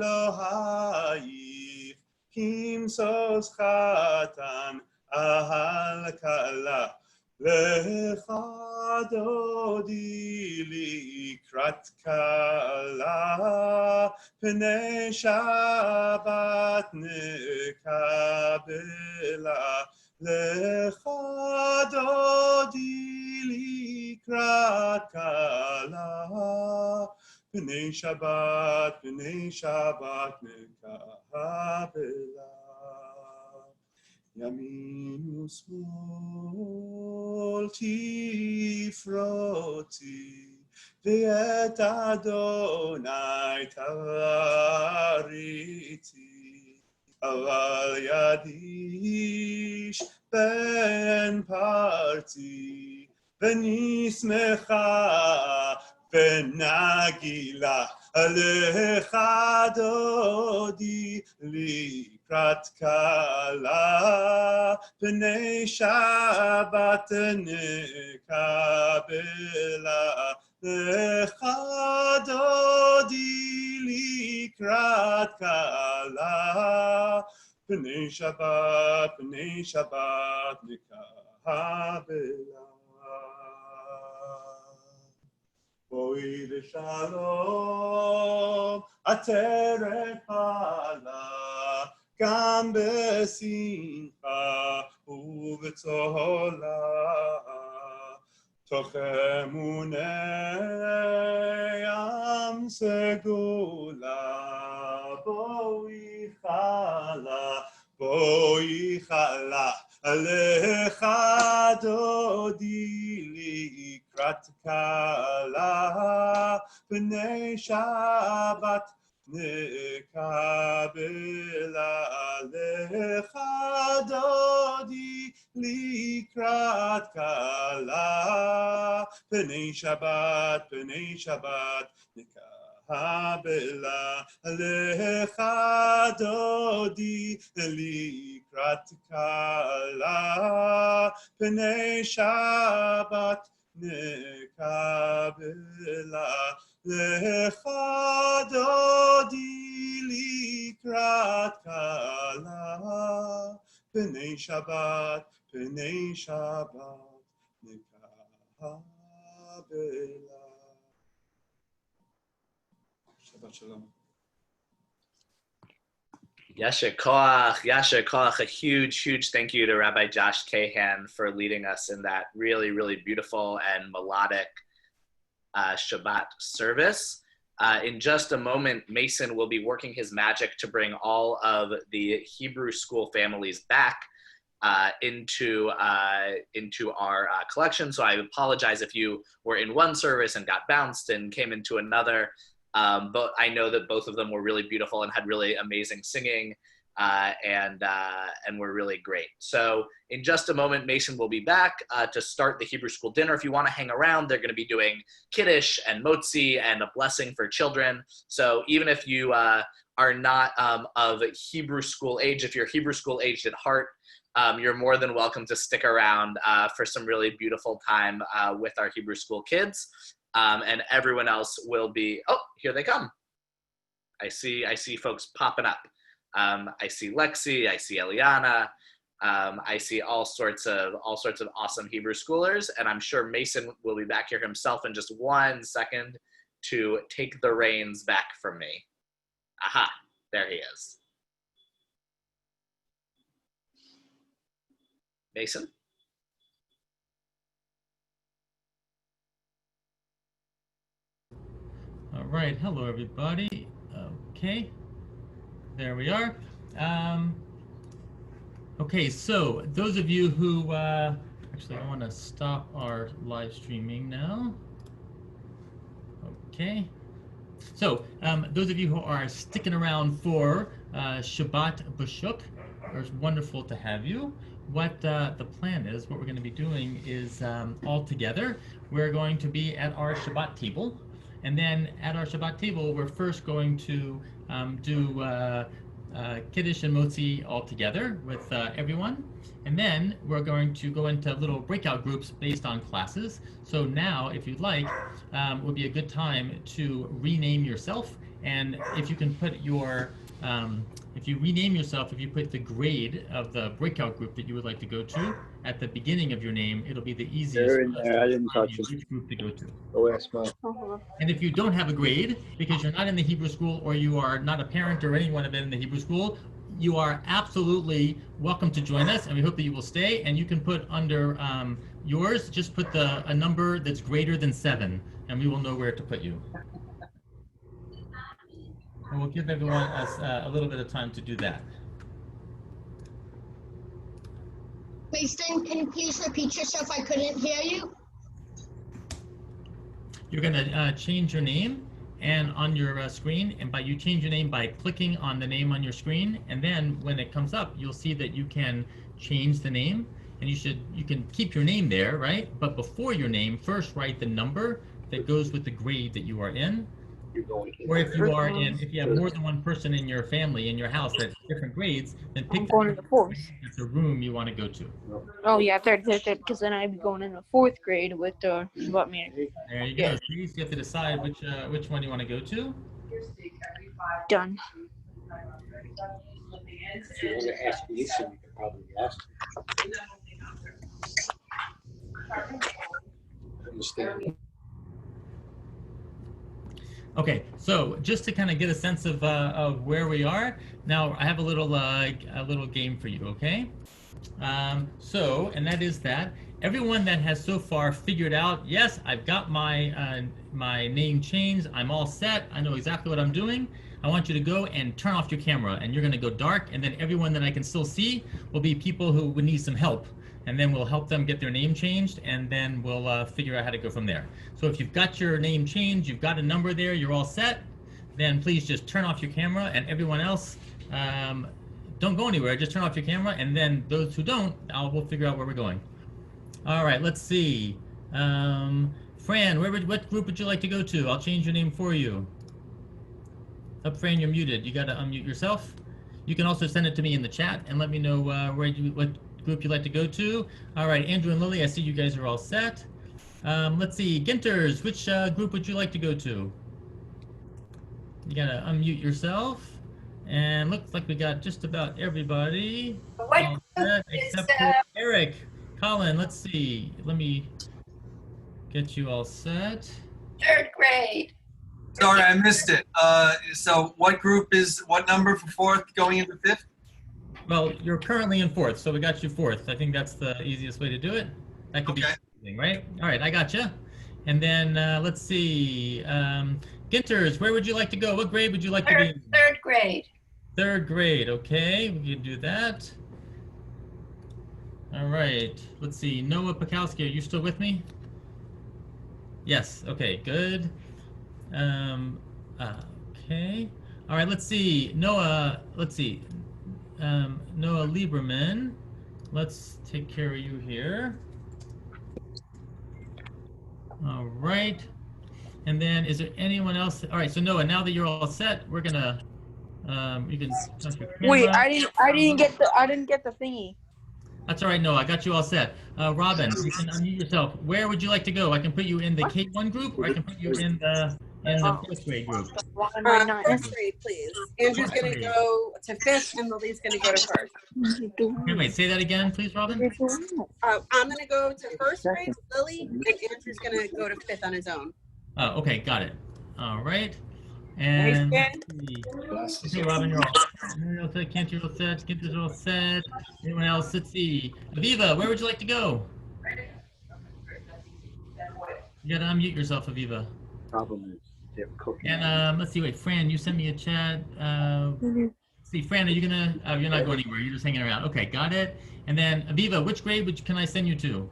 [SPEAKER 12] כמשוש חתן על כלה, לך דודי לקראת כלה, פני שבת נקבלה, לך דודי לקראת כלה, פני שבת נקבלה. ימין ושמאל תפרוטי, ואת אדוני תריתי, אבל ידיש בן פרתי, ונשמחה ונגילה, לך דודי לקראת כלה, פני שבת נקבלה, לך דודי לקראת כלה, פני שבת נקבלה. בואי לשלום עטרת עלה, גם בשמחה ובצהלה, תוך אמוני עם סגולה, בואי חלה, לך דודי לקראת כלה, פני שבת נקבלה, לך דודי לקראת כלה, פני שבת נקבלה, לך דודי לקראת כלה, פני שבת נקבלה, לך דודי לקראת כלה, פני שבת נקבלה. Shabbat shalom.
[SPEAKER 11] Yasher koach. A huge thank you to Rabbi Josh Kahan for leading us in that really, really beautiful and melodic Shabbat service. In just a moment, Mason will be working his magic to bring all of the Hebrew school families back into our collection. So I apologize if you were in one service and got bounced and came into another. But I know that both of them were really beautiful and had really amazing singing, and were really great. So in just a moment, Mason will be back to start the Hebrew school dinner. If you want to hang around, they're going to be doing kiddush and motzi and a blessing for children. So even if you are not of Hebrew school age, if you're Hebrew school aged at heart, you're more than welcome to stick around for some really beautiful time with our Hebrew school kids. And everyone else will be, oh, here they come. I see folks popping up. I see Lexi, I see Eliana, I see all sorts of awesome Hebrew schoolers, and I'm sure Mason will be back here himself in just 1 second to take the reins back from me. Aha, there he is. Mason?
[SPEAKER 7] All right, hello everybody. Okay, there we are. Okay, so those of you who, actually I want to stop our live streaming now. Okay, so those of you who are sticking around for Shabbat B'Shuk, it's wonderful to have you. What the plan is, what we're going to be doing is all together, we're going to be at our Shabbat table. And then at our Shabbat table, we're first going to do Kiddush and Motzi all together with everyone. And then we're going to go into little breakout groups based on classes. So now, if you'd like, would be a good time to rename yourself. And if you can put your, if you rename yourself, if you put the grade of the breakout group that you would like to go to at the beginning of your name, it'll be the easiest
[SPEAKER 13] They're in there. I didn't touch it.
[SPEAKER 7] which group to go to.
[SPEAKER 13] Go ask Mom.
[SPEAKER 7] And if you don't have a grade, because you're not in the Hebrew school or you are not a parent or anyone of it in the Hebrew school, you are absolutely welcome to join us, and we hope that you will stay. And you can put under yours, just put a number that's greater than 7, and we will know where to put you. And we'll give everyone a little bit of time to do that.
[SPEAKER 14] Mason, can you please repeat yourself? I couldn't hear you.
[SPEAKER 7] You're going to change your name and on your screen, and you change your name by clicking on the name on your screen, and then when it comes up, you'll see that you can change the name, and you can keep your name there, right? But before your name, first write the number that goes with the grade that you are in. Or if you are if you have more than one person in your family, in your house that's different grades, then pick the room you want to go to.
[SPEAKER 15] Oh yeah, third, because then I'd be going in the 4th grade with the Shabbat meeting.
[SPEAKER 7] There you go. So you have to decide which one you want to go to.
[SPEAKER 15] Done.
[SPEAKER 13] If you want to ask Lisa, you can probably ask her. Understand.
[SPEAKER 7] Okay, so just to kind of get a sense of where we are, now I have a little game for you, okay? And that is that everyone that has so far figured out, yes, I've got my name changed, I'm all set, I know exactly what I'm doing, I want you to go and turn off your camera, and you're going to go dark, and then everyone that I can still see will be people who would need some help. And then we'll help them get their name changed, and then we'll figure out how to go from there. So if you've got your name changed, you've got a number there, you're all set, then please just turn off your camera, and everyone else, don't go anywhere, just turn off your camera, and then those who don't, we'll figure out where we're going. All right, let's see. Fran, what group would you like to go to? I'll change your name for you. Up, Fran, you're muted. You gotta unmute yourself. You can also send it to me in the chat and let me know what group you'd like to go to. All right, Andrew and Lily, I see you guys are all set. Let's see, Ginters, which group would you like to go to? You gotta unmute yourself. And looks like we got just about everybody all set, except for Eric. Colin, let's see. Let me get you all set.
[SPEAKER 16] 3rd grade.
[SPEAKER 17] Sorry, I missed it. So what number for 4th going into 5th?
[SPEAKER 7] Well, you're currently in 4th, so we got you 4th. I think that's the easiest way to do it. That could be anything, right? All right, I got you. And then let's see. Ginters, where would you like to go? What grade would you like to be in?
[SPEAKER 16] 3rd grade.
[SPEAKER 7] 3rd grade, okay. We can do that. All right, let's see. Noah Pakowski, are you still with me? Yes, okay, good. Okay. All right, let's see. Noah, let's see. Noah Lieberman. Let's take care of you here. All right. And then is there anyone else? All right, so Noah, now that you're all set, we're gonna you can touch your camera.
[SPEAKER 15] Wait, I didn't get the thingy.
[SPEAKER 7] That's all right, Noah. I got you all set. Robin, you can unmute yourself. Where would you like to go? I can put you in the K1 group, or I can put you in the fourth grade group.
[SPEAKER 18] First grade, please. Andrew's going to go to fifth, and Lily's going to go to first.
[SPEAKER 7] Okay, wait, say that again, please, Robin.
[SPEAKER 18] I'm going to go to first grade with Lily, and Andrew's going to go to fifth on his own.
[SPEAKER 7] Oh, okay, got it. All right. And okay, Robin, you're all set. Cantor's all set. Cantor's all set. Anyone else? Let's see. Aviva, where would you like to go? You gotta unmute yourself, Aviva.
[SPEAKER 13] Problem is they're cooking.
[SPEAKER 7] And let's see. Wait, Fran, you sent me a chat. Let's see, Fran, are you gonna? You're not going anywhere. You're just hanging around. Okay, got it. And then Aviva, which grade can I send you to?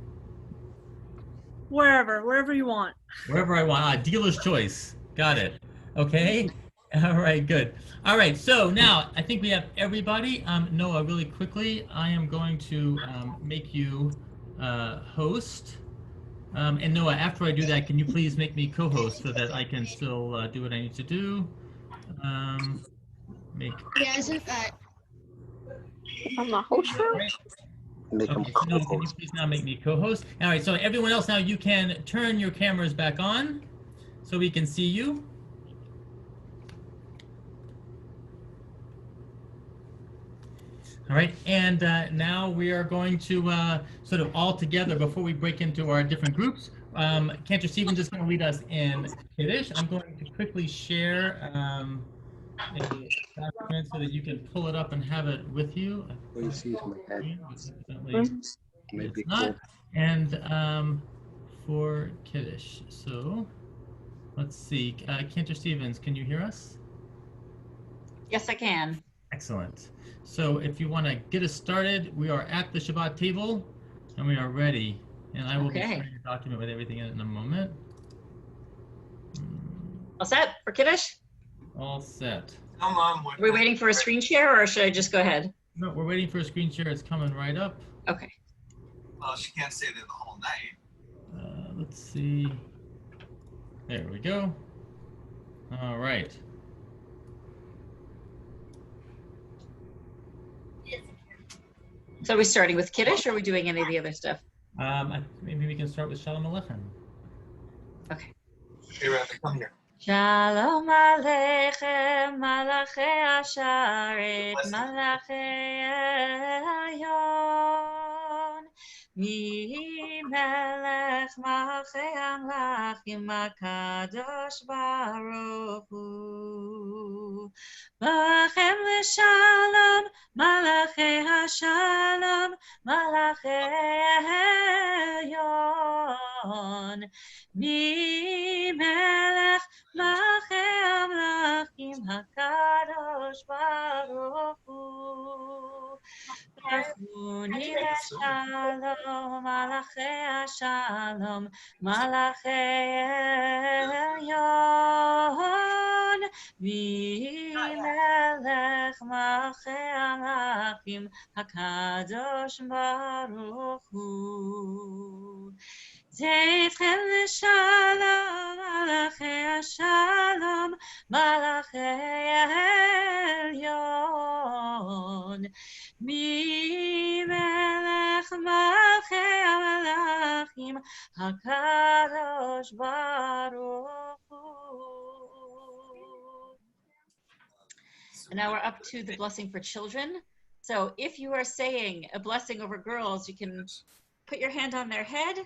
[SPEAKER 19] Wherever you want.
[SPEAKER 7] Wherever I want. Dealer's choice. Got it. Okay. All right, good. All right, so now I think we have everybody. Noah, really quickly, I am going to make you host. And Noah, after I do that, can you please make me co-host so that I can still do what I need to do?
[SPEAKER 14] Yeah, isn't that?
[SPEAKER 15] I'm not host.
[SPEAKER 13] Make them
[SPEAKER 7] okay, so Noah, can you please now make me co-host? All right, so everyone else now, you can turn your cameras back on so we can see you. All right, and now we are going to sort of all together, before we break into our different groups, Cantor Stevens is going to lead us in Kiddush. I'm going to quickly share a document so that you can pull it up and have it with you.
[SPEAKER 13] What you see is my head.
[SPEAKER 7] Maybe it's not. And for Kiddush, so let's see. Cantor Stevens, can you hear us?
[SPEAKER 3] Yes, I can.
[SPEAKER 7] Excellent. So if you want to get us started, we are at the Shabbat table and we are ready. And I will be sharing a document with everything in a moment.
[SPEAKER 3] All set for Kiddush?
[SPEAKER 7] All set.
[SPEAKER 3] Are we waiting for a screen share or should I just go ahead?
[SPEAKER 7] No, we're waiting for a screen share. It's coming right up.
[SPEAKER 3] Okay.
[SPEAKER 17] Well, she can't stay there the whole night.
[SPEAKER 7] Let's see. There we go. All right.
[SPEAKER 3] So are we starting with Kiddush or are we doing any of the other stuff?
[SPEAKER 7] Maybe we can start with Shalom Aleichem.
[SPEAKER 3] Okay.
[SPEAKER 17] Hey, Rabbi, come here.
[SPEAKER 3] Shalom Aleichem, Malachei Asharet, Malachei Elyon, Mi Melech Malachei Amlachim, HaKadosh Baruch Hu. Malachem L'Shalom, Malachei HaShalom, Malachei Elyon, Mi Melech Malachei Amlachim, HaKadosh Baruch Hu. B'chuni L'Shalom, Malachei HaShalom, Malachei Elyon, Mi Melech Malachei Amlachim, HaKadosh Baruch Hu. Zeitchem L'Shalom, Malachei HaShalom, Malachei Elyon, Mi Melech Malachei Amlachim, HaKadosh Baruch Hu. And now we're up to the blessing for children. So if you are saying a blessing over girls, you can put your hand on their head.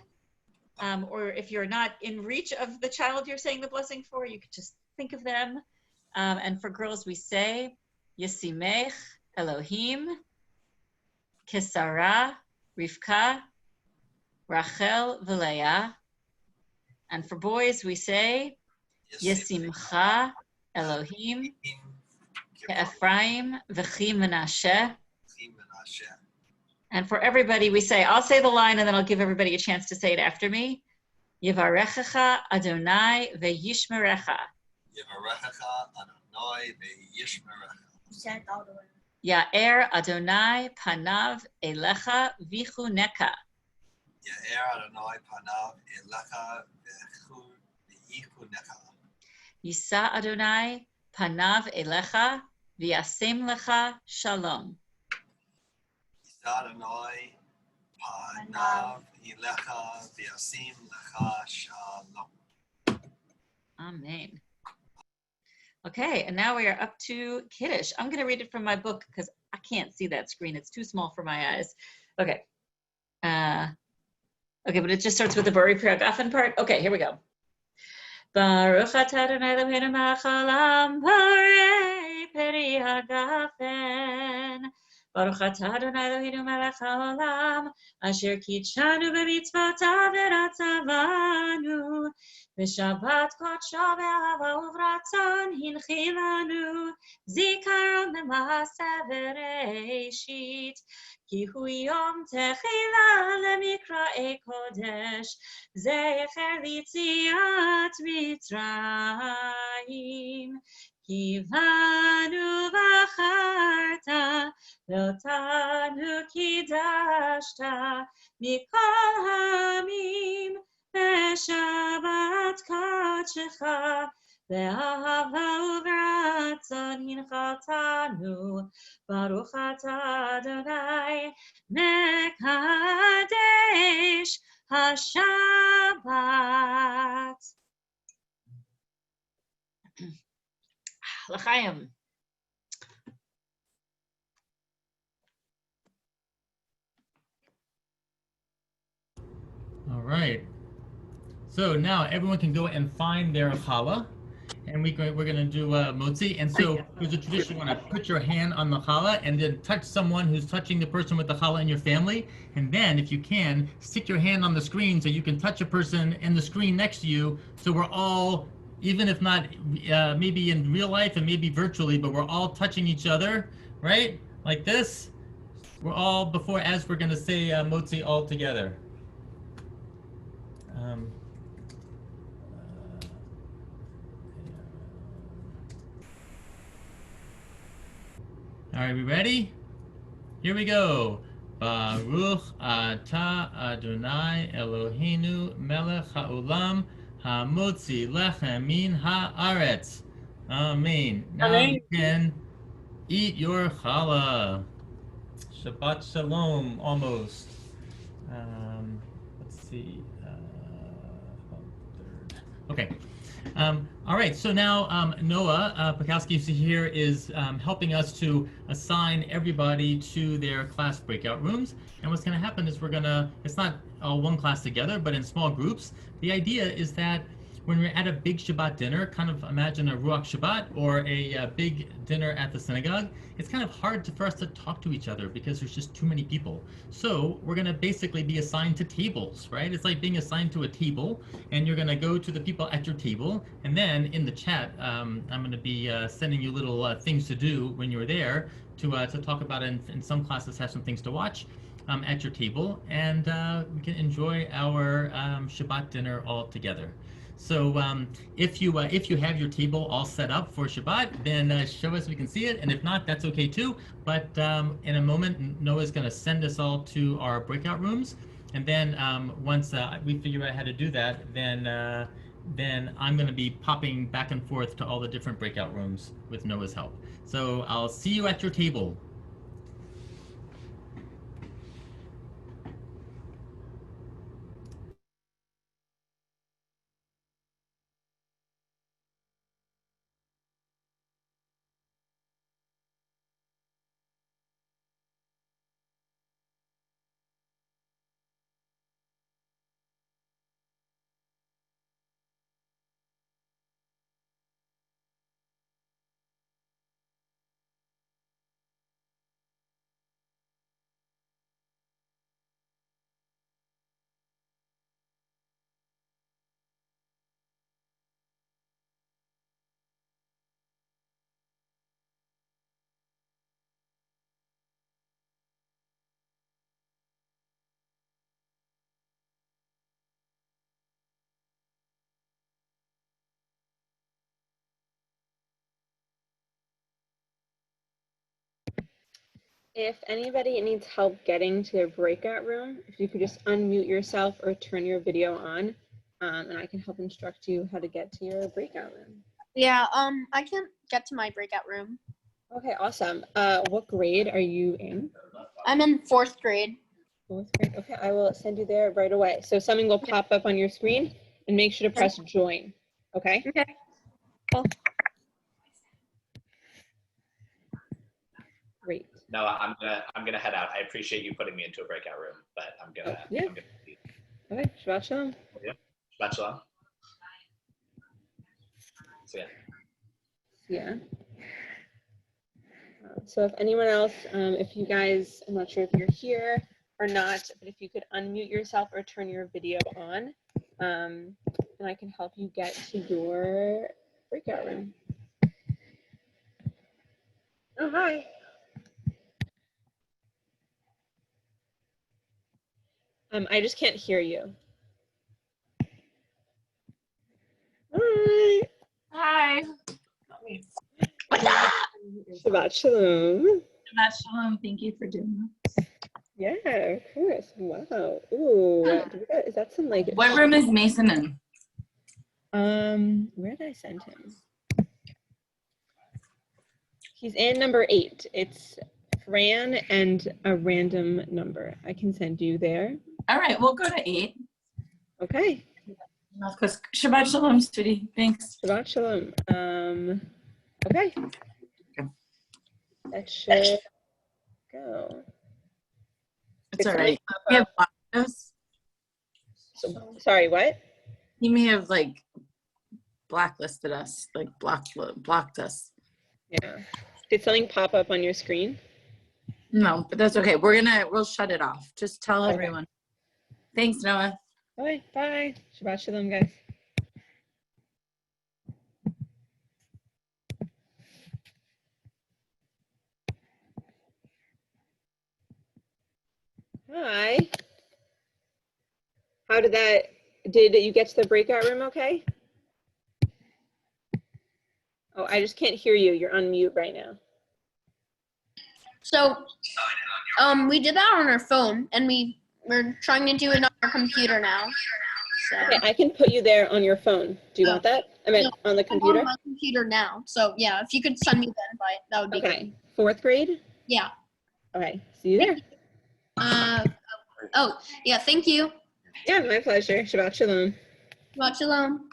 [SPEAKER 3] Or if you're not in reach of the child you're saying the blessing for, you could just think of them. And for girls, we say, Yesimech Elohim, Kesara, Rivka, Rachel, V'Leah. And for boys, we say, Yesimcha Elohim, Ephraim, V'chi Menashe. And for everybody, we say, I'll say the line and then I'll give everybody a chance to say it after me. Yivarechecha Adonai ve'yishmerecha.
[SPEAKER 17] Yivarechecha Adonai ve'yishmerecha.
[SPEAKER 3] Ya'er Adonai panav elecha vichuneka.
[SPEAKER 17] Ya'er Adonai panav elecha ve'yichunecha.
[SPEAKER 3] Yisa Adonai panav elecha v'yasem lecha shalom.
[SPEAKER 17] Yisa Adonai panav elecha v'yasim lecha shalom.
[SPEAKER 3] Amen. Okay, and now we are up to Kiddush. I'm going to read it from my book because I can't see that screen. It's too small for my eyes. Okay. Okay, but it just starts with the Bari Priagafen part. Okay, here we go. Baruch atah Adonai Eloheinu melech haolam, Borei Peri Hagafen. Baruch atah Adonai Eloheinu melech haolam, asher kitshanu b'mitzvotav v'ratzavanu. V'shabbat kodsho be'ahava uvratzon hinchi lanu, zikaron b'maaseh v'reishit. Ki hu yom techila lemikra'ei kodesh, zecher litziat Mitzrayim. Ki vanu v'acharta, ve'otanu kidashta, mikol hamim, ve'shabbat kodshecha, ve'ahava uvratzon hinchaltanu. Baruch atah Adonai mekadesh HaShabbat. L'chaim.
[SPEAKER 7] All right. So now everyone can go and find their challah, and we're going to do motzi. And so there's a tradition: you want to put your hand on the challah and then touch someone who's touching the person with the challah in your family, and then, if you can, stick your hand on the screen so you can touch a person in the screen next to you. So we're all, even if not maybe in real life and maybe virtually, but we're all touching each other, right? Like this. We're all as we're going to say motzi all together. All right, we ready? Here we go. Baruch atah Adonai Eloheinu melech haolam hamotzi lechem min haaretz. Amen. Now you can eat your challah. Shabbat shalom, almost. Let's see. Okay. All right, so now Noah Pekowski here is helping us to assign everybody to their class breakout rooms. And what's going to happen is it's not all one class together, but in small groups. The idea is that when we're at a big Shabbat dinner, kind of imagine a Ruach Shabbat or a big dinner at the synagogue, it's kind of hard for us to talk to each other because there's just too many people. So we're going to basically be assigned to tables, right? It's like being assigned to a table, and you're going to go to the people at your table, and then in the chat, I'm going to be sending you little things to do when you're there to talk about it. In some classes, have some things to watch at your table, and we can enjoy our Shabbat dinner all together. So if you have your table all set up for Shabbat, then show us so we can see it. And if not, that's okay too. But in a moment, Noah's going to send us all to our breakout rooms. And then once we figure out how to do that, then I'm going to be popping back and forth to all the different breakout rooms with Noah's help. So I'll see you at your table.
[SPEAKER 19] If anybody needs help getting to their breakout room, if you could just unmute yourself or turn your video on, and I can help instruct you how to get to your breakout room.
[SPEAKER 15] Yeah, I can't get to my breakout room.
[SPEAKER 19] Okay, awesome. What grade are you in?
[SPEAKER 15] I'm in 4th grade.
[SPEAKER 19] 4th grade. Okay, I will send you there right away. So something will pop up on your screen, and make sure to press join. Okay?
[SPEAKER 15] Okay. Cool.
[SPEAKER 19] Great.
[SPEAKER 11] No, I'm gonna head out. I appreciate you putting me into a breakout room, but I'm gonna.
[SPEAKER 19] Yeah.
[SPEAKER 11] I'm gonna leave.
[SPEAKER 19] Okay, Shabbat Shalom.
[SPEAKER 11] Yeah. Shabbat shalom. So yeah.
[SPEAKER 19] Yeah. So if anyone else, if you guys, I'm not sure if you're here or not, but if you could unmute yourself or turn your video on, and I can help you get to your breakout room. Oh, hi. I just can't hear you. Hi.
[SPEAKER 16] Hi.
[SPEAKER 19] Shabbat Shalom.
[SPEAKER 16] Shabbat Shalom. Thank you for doing this.
[SPEAKER 19] Yeah, of course. Wow. Ooh, is that some like?
[SPEAKER 16] What room is Mason in?
[SPEAKER 19] Where did I send him? He's in number 8. It's Fran and a random number. I can send you there.
[SPEAKER 16] All right, we'll go to 8.
[SPEAKER 19] Okay.
[SPEAKER 16] Because Shabbat Shalom, sweetie. Thanks.
[SPEAKER 19] Shabbat Shalom. Okay. That should go.
[SPEAKER 16] It's all right. We have blocked us.
[SPEAKER 19] So, sorry, what?
[SPEAKER 16] He may have like blacklisted us, like blocked us.
[SPEAKER 19] Yeah. Did something pop up on your screen?
[SPEAKER 16] No, but that's okay. We'll shut it off. Just tell everyone. Thanks, Noah.
[SPEAKER 19] Bye. Bye. Shabbat Shalom, guys. Hi. How did you get to the breakout room okay? Oh, I just can't hear you. You're on mute right now.
[SPEAKER 15] So, we did that on our phone, and we're trying to do it on our computer now. So.
[SPEAKER 19] Okay, I can put you there on your phone. Do you want that? I mean, on the computer?
[SPEAKER 15] I'm on my computer now. So, yeah, if you could send me the invite, that would be
[SPEAKER 19] okay. Great. 4th grade?
[SPEAKER 15] Yeah.
[SPEAKER 19] Okay, see you there.
[SPEAKER 15] Oh, yeah, thank you.
[SPEAKER 19] Yeah, my pleasure. Shabbat Shalom.
[SPEAKER 15] Shabbat Shalom.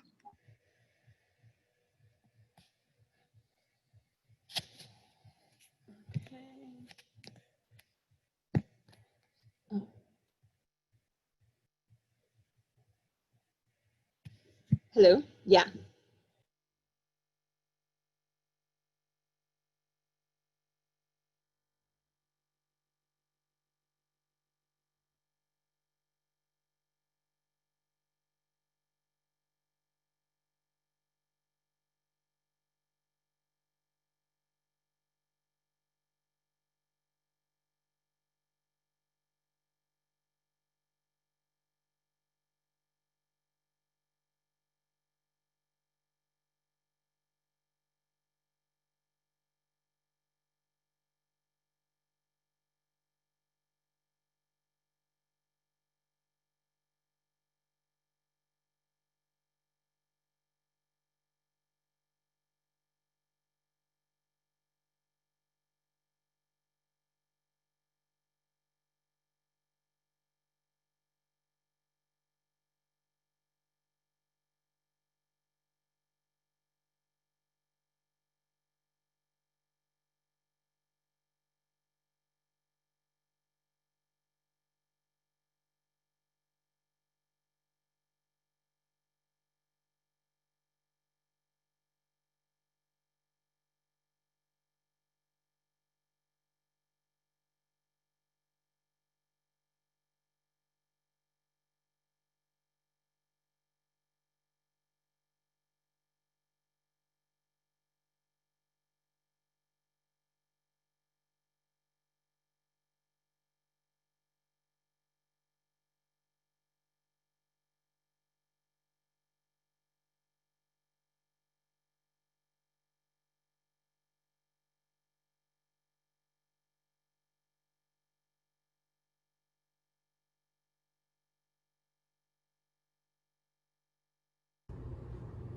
[SPEAKER 19] Hello? Yeah.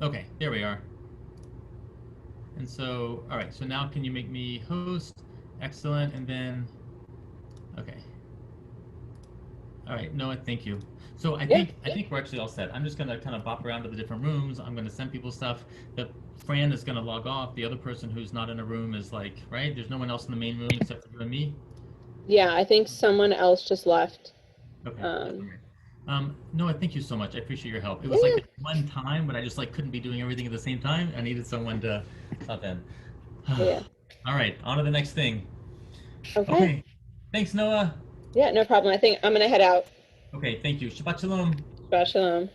[SPEAKER 7] Okay, there we are. And so, all right, so now can you make me host? Excellent, and then, okay. All right, Noah, thank you. So I think we're actually all set. I'm just gonna kind of bop around to the different rooms. I'm gonna send people stuff. The Fran is gonna log off. The other person who's not in a room is like, right? There's no one else in the main room except for you and me.
[SPEAKER 19] Yeah, I think someone else just left.
[SPEAKER 7] Okay. Noah, thank you so much. I appreciate your help. It was like that one time when I just like couldn't be doing everything at the same time. I needed someone to stop in.
[SPEAKER 19] Yeah.
[SPEAKER 7] All right, on to the next thing.
[SPEAKER 19] Okay.
[SPEAKER 7] Thanks, Noah.
[SPEAKER 19] Yeah, no problem. I think I'm gonna head out.
[SPEAKER 7] Okay, thank you. Shabbat shalom.
[SPEAKER 19] Shabbat shalom.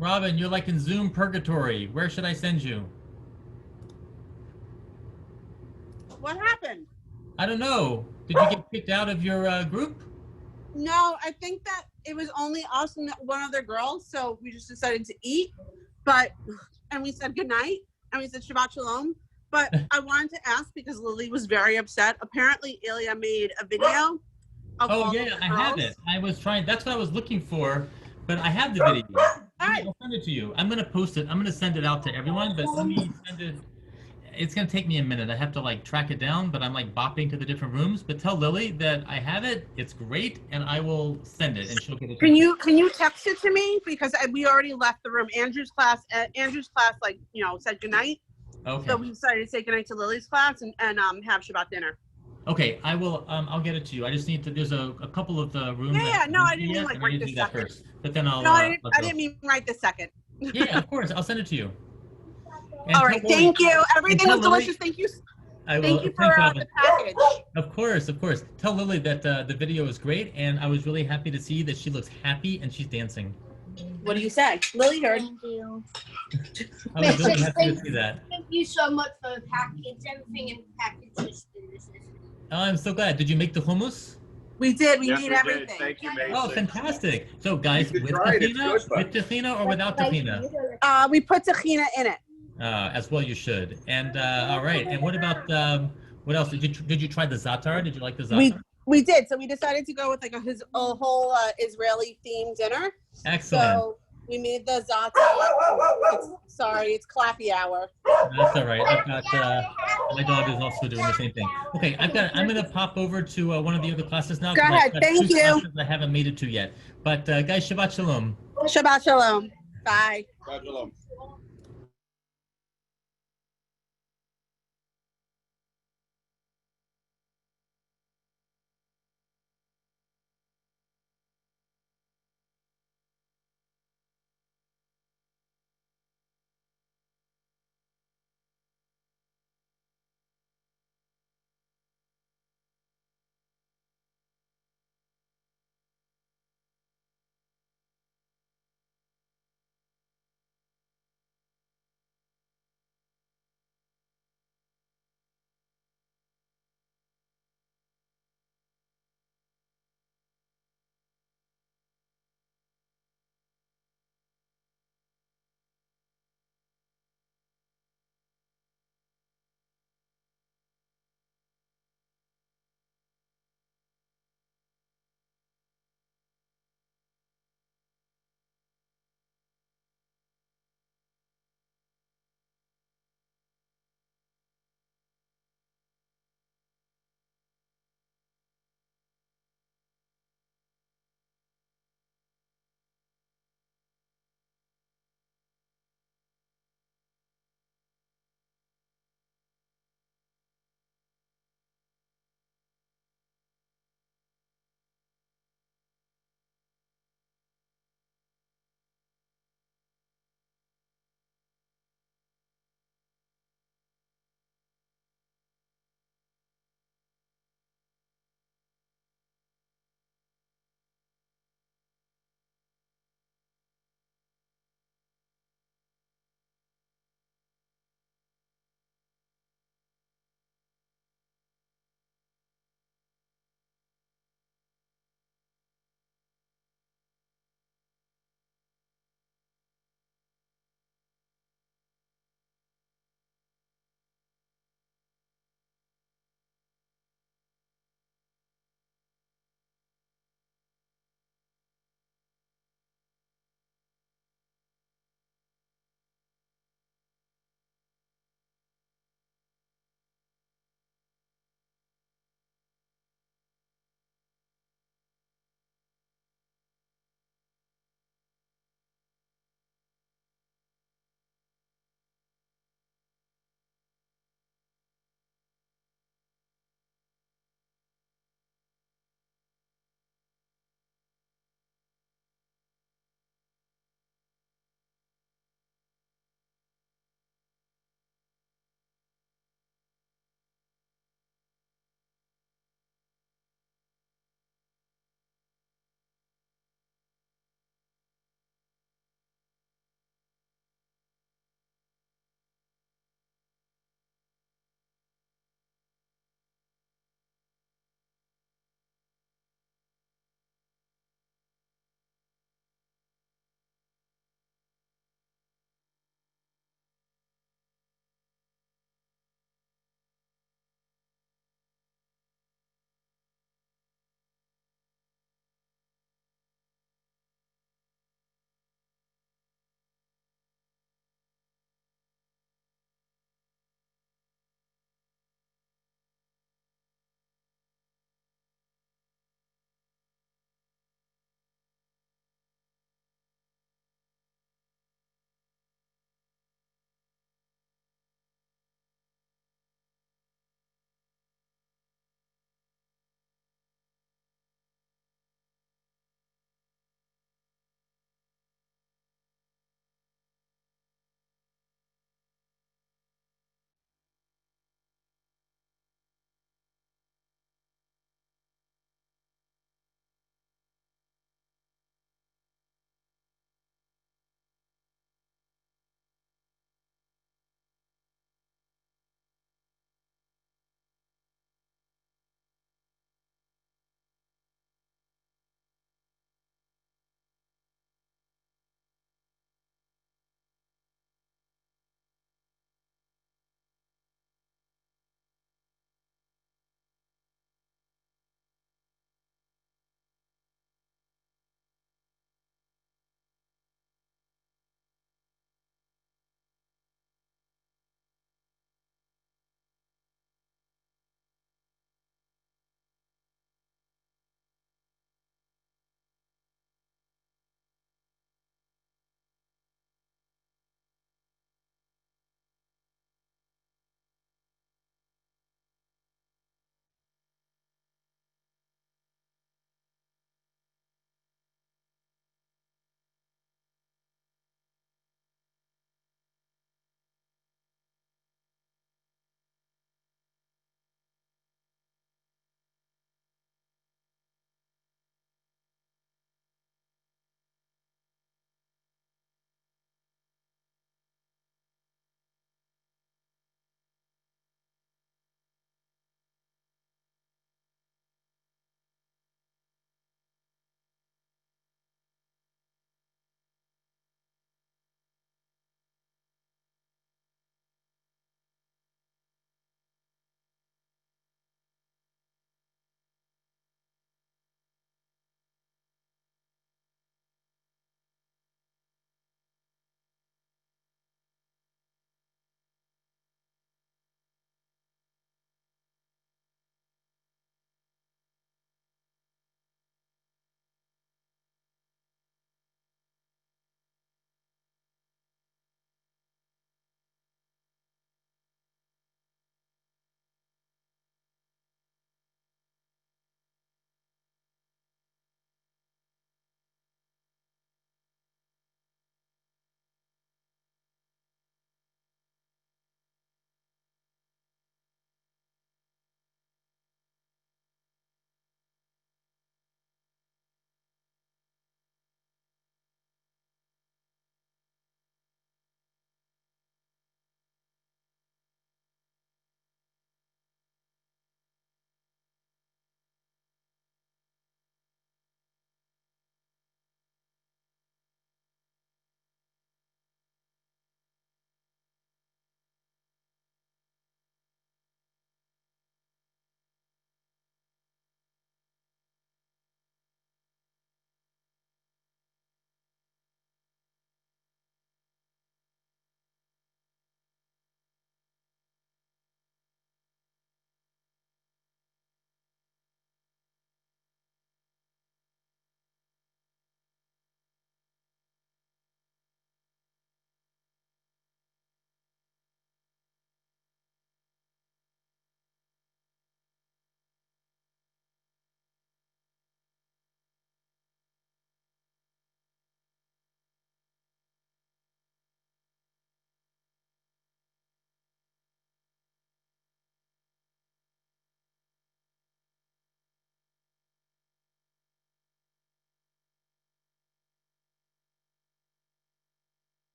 [SPEAKER 7] Robin, you're like in Zoom purgatory. Where should I send you?
[SPEAKER 18] What happened?
[SPEAKER 7] I don't know. Did you get kicked out of your group?
[SPEAKER 18] No, I think that it was only us and one other girl, so we just decided to eat. And we said goodnight, and we said Shabbat Shalom. But I wanted to ask because Lily was very upset. Apparently, Ilya made a video of
[SPEAKER 7] Oh
[SPEAKER 18] all
[SPEAKER 7] yeah,
[SPEAKER 18] of the
[SPEAKER 7] I have
[SPEAKER 18] girls.
[SPEAKER 7] it. I was trying. That's what I was looking for, but I have the video. I'll send it to you. I'm gonna post it. I'm gonna send it out to everyone, but let me send it. It's gonna take me a minute. I have to like track it down, but I'm like bopping to the different rooms. But tell Lily that I have it. It's great, and I will send it, and she'll get it.
[SPEAKER 18] Can you text it to me because we already left the room. Andrew's class, like said goodnight.
[SPEAKER 7] Okay.
[SPEAKER 18] So we decided to say goodnight to Lily's class and have Shabbat dinner.
[SPEAKER 7] Okay, I will. I'll get it to you. I just need to. There's a couple of the rooms.
[SPEAKER 18] Yeah, no, I didn't mean
[SPEAKER 7] yet,
[SPEAKER 18] like
[SPEAKER 7] and I
[SPEAKER 18] right
[SPEAKER 7] need to
[SPEAKER 18] this
[SPEAKER 7] do that
[SPEAKER 18] second.
[SPEAKER 7] first. But then I'll.
[SPEAKER 18] No, I
[SPEAKER 7] I'll
[SPEAKER 18] didn't mean right this second.
[SPEAKER 7] Yeah, of course. I'll send it to you. And
[SPEAKER 18] All right, thank you. Everything was delicious. Thank you.
[SPEAKER 7] I will.
[SPEAKER 18] Thank you for
[SPEAKER 7] Thanks,
[SPEAKER 18] the
[SPEAKER 7] Robin.
[SPEAKER 18] package.
[SPEAKER 7] Of course, of course. Tell Lily that the video is great, and I was really happy to see that she looks happy and she's dancing.
[SPEAKER 18] What do you say? Lily heard.
[SPEAKER 14] Thank you.
[SPEAKER 7] I was really happy to see that.
[SPEAKER 14] Thank you so much for the package. Everything in the package is delicious.
[SPEAKER 7] Oh, I'm so glad. Did you make the hummus?
[SPEAKER 18] We did. We
[SPEAKER 12] Yes,
[SPEAKER 18] made
[SPEAKER 12] we did.
[SPEAKER 18] everything.
[SPEAKER 12] Thank you, Mason.
[SPEAKER 7] Oh, fantastic. So, guys,
[SPEAKER 12] You
[SPEAKER 7] with
[SPEAKER 12] should try it. It's
[SPEAKER 7] tahina,
[SPEAKER 12] good, bud.
[SPEAKER 7] with tahina or without tahina?
[SPEAKER 18] We put tahina in it.
[SPEAKER 7] As well you should. And all right. And what about what else? Did you try the za'atar? Did you like the za'atar?
[SPEAKER 18] We did. So we decided to go with like a whole Israeli themed dinner.
[SPEAKER 7] Excellent.
[SPEAKER 18] So we made the za'atar. It's clappy hour.
[SPEAKER 7] That's all right. I've got my dog is also doing the same thing. Okay, I'm gonna pop over to one of the other classes now.
[SPEAKER 18] Go
[SPEAKER 7] 'cause I've
[SPEAKER 18] ahead.
[SPEAKER 7] got
[SPEAKER 18] Thank
[SPEAKER 7] two
[SPEAKER 18] you.
[SPEAKER 7] classes I haven't made it to yet. But guys, Shabbat Shalom.
[SPEAKER 18] Shabbat Shalom. Bye.
[SPEAKER 12] Shabbat Shalom.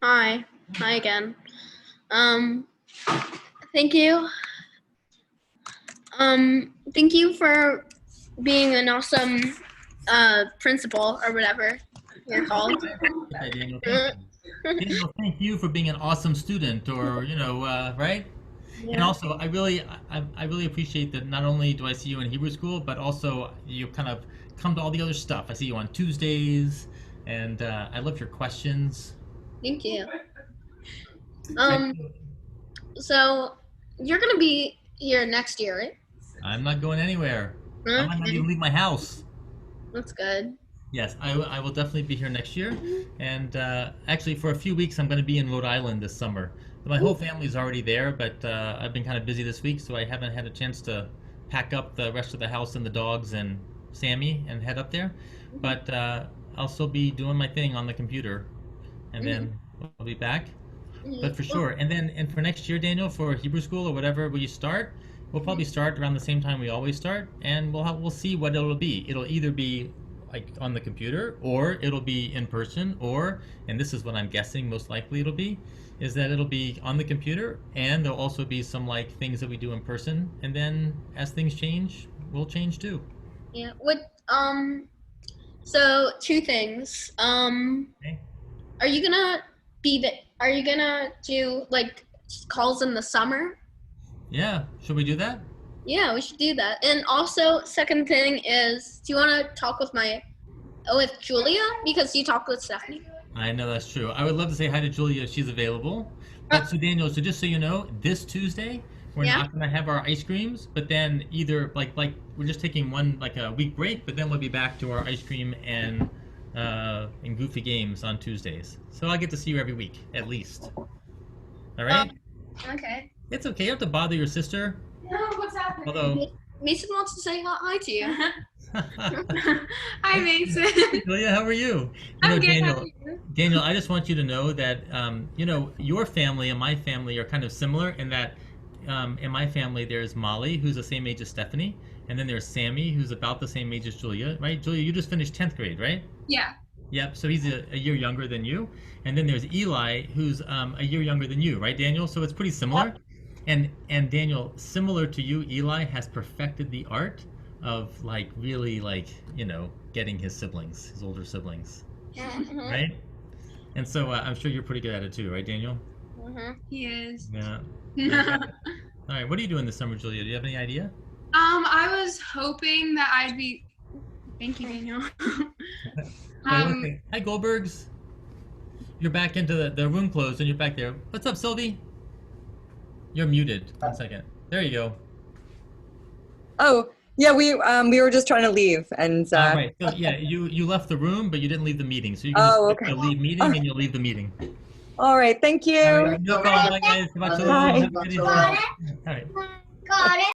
[SPEAKER 15] Hi. Hi again. Thank you. Thank you for being an awesome principal or whatever you're called.
[SPEAKER 7] Okay, Daniel, thank you. Daniel, thank you for being an awesome student, or right?
[SPEAKER 15] Yeah.
[SPEAKER 7] And also, I really appreciate that. Not only do I see you in Hebrew school, but also you kind of come to all the other stuff. I see you on Tuesdays, and I love your questions.
[SPEAKER 15] Thank you. So you're gonna be here next year, right?
[SPEAKER 7] I'm not going anywhere. I might not even leave my house.
[SPEAKER 15] That's good.
[SPEAKER 7] Yes, I will definitely be here next year. And actually, for a few weeks, I'm going to be in Rhode Island this summer. My whole family's already there, but I've been kind of busy this week, so I haven't had a chance to pack up the rest of the house and the dogs and Sammy and head up there. But I'll still be doing my thing on the computer, and then I'll be back. But for sure. And for next year, Daniel, for Hebrew school or whatever we start, we'll probably start around the same time we always start, and we'll see what it'll be. It'll either be like on the computer, or it'll be in person, or, and this is what I'm guessing most likely it'll be, is that it'll be on the computer, and there'll also be some like things that we do in person, and then as things change, we'll change too.
[SPEAKER 15] Yeah. So two things.
[SPEAKER 7] Okay.
[SPEAKER 15] Are you gonna do like calls in the summer?
[SPEAKER 7] Yeah, should we do that?
[SPEAKER 15] Yeah, we should do that. And also, second thing is, do you want to talk with Julia? Because you talked with Stephanie.
[SPEAKER 7] I know that's true. I would love to say hi to Julia if she's available. But so Daniel, so just so you know, this Tuesday we're not gonna have our ice creams, but then either like we're just taking one like a week break, but then we'll be back to our ice cream and goofy games on Tuesdays. So I get to see you every week at least. All right?
[SPEAKER 15] Okay.
[SPEAKER 7] It's okay. You don't have to bother your sister.
[SPEAKER 15] No, what's happening?
[SPEAKER 7] Although
[SPEAKER 15] Mason wants to say hi to you.
[SPEAKER 20] Hi, Mason.
[SPEAKER 7] Julia, how are you?
[SPEAKER 20] I'm good.
[SPEAKER 7] Daniel,
[SPEAKER 20] How are you?
[SPEAKER 7] Daniel, I just want you to know that your family and my family are kind of similar in that in my family there's Molly, who's the same age as Stephanie, and then there's Sammy, who's about the same age as Julia, right? Julia, you just finished 10th grade, right?
[SPEAKER 20] Yeah.
[SPEAKER 7] Yep, so he's a year younger than you. And then there's Eli, who's a year younger than you, right, Daniel? So it's pretty similar. Yep. And Daniel, similar to you, Eli has perfected the art of like really like, getting his older siblings, right? And so I'm sure you're pretty good at it too, right, Daniel?
[SPEAKER 20] He is.
[SPEAKER 7] Yeah. All right, what are you doing this summer, Julia? Do you have any idea?
[SPEAKER 20] I was hoping that I'd be. Thank you, Daniel.
[SPEAKER 7] Hi, Goldbergs. You're back into the room closed and you're back there. What's up, Sylvie? You're muted. 1 second. There you go.
[SPEAKER 21] Oh, yeah, we were just trying to leave and
[SPEAKER 7] right. So yeah, you left the room, but you didn't leave the meeting. So you can just leave meeting and you'll leave the meeting.
[SPEAKER 21] All right, thank you.
[SPEAKER 7] All right, no problem. Bye, guys.
[SPEAKER 21] Bye.
[SPEAKER 7] All right.
[SPEAKER 20] Got it.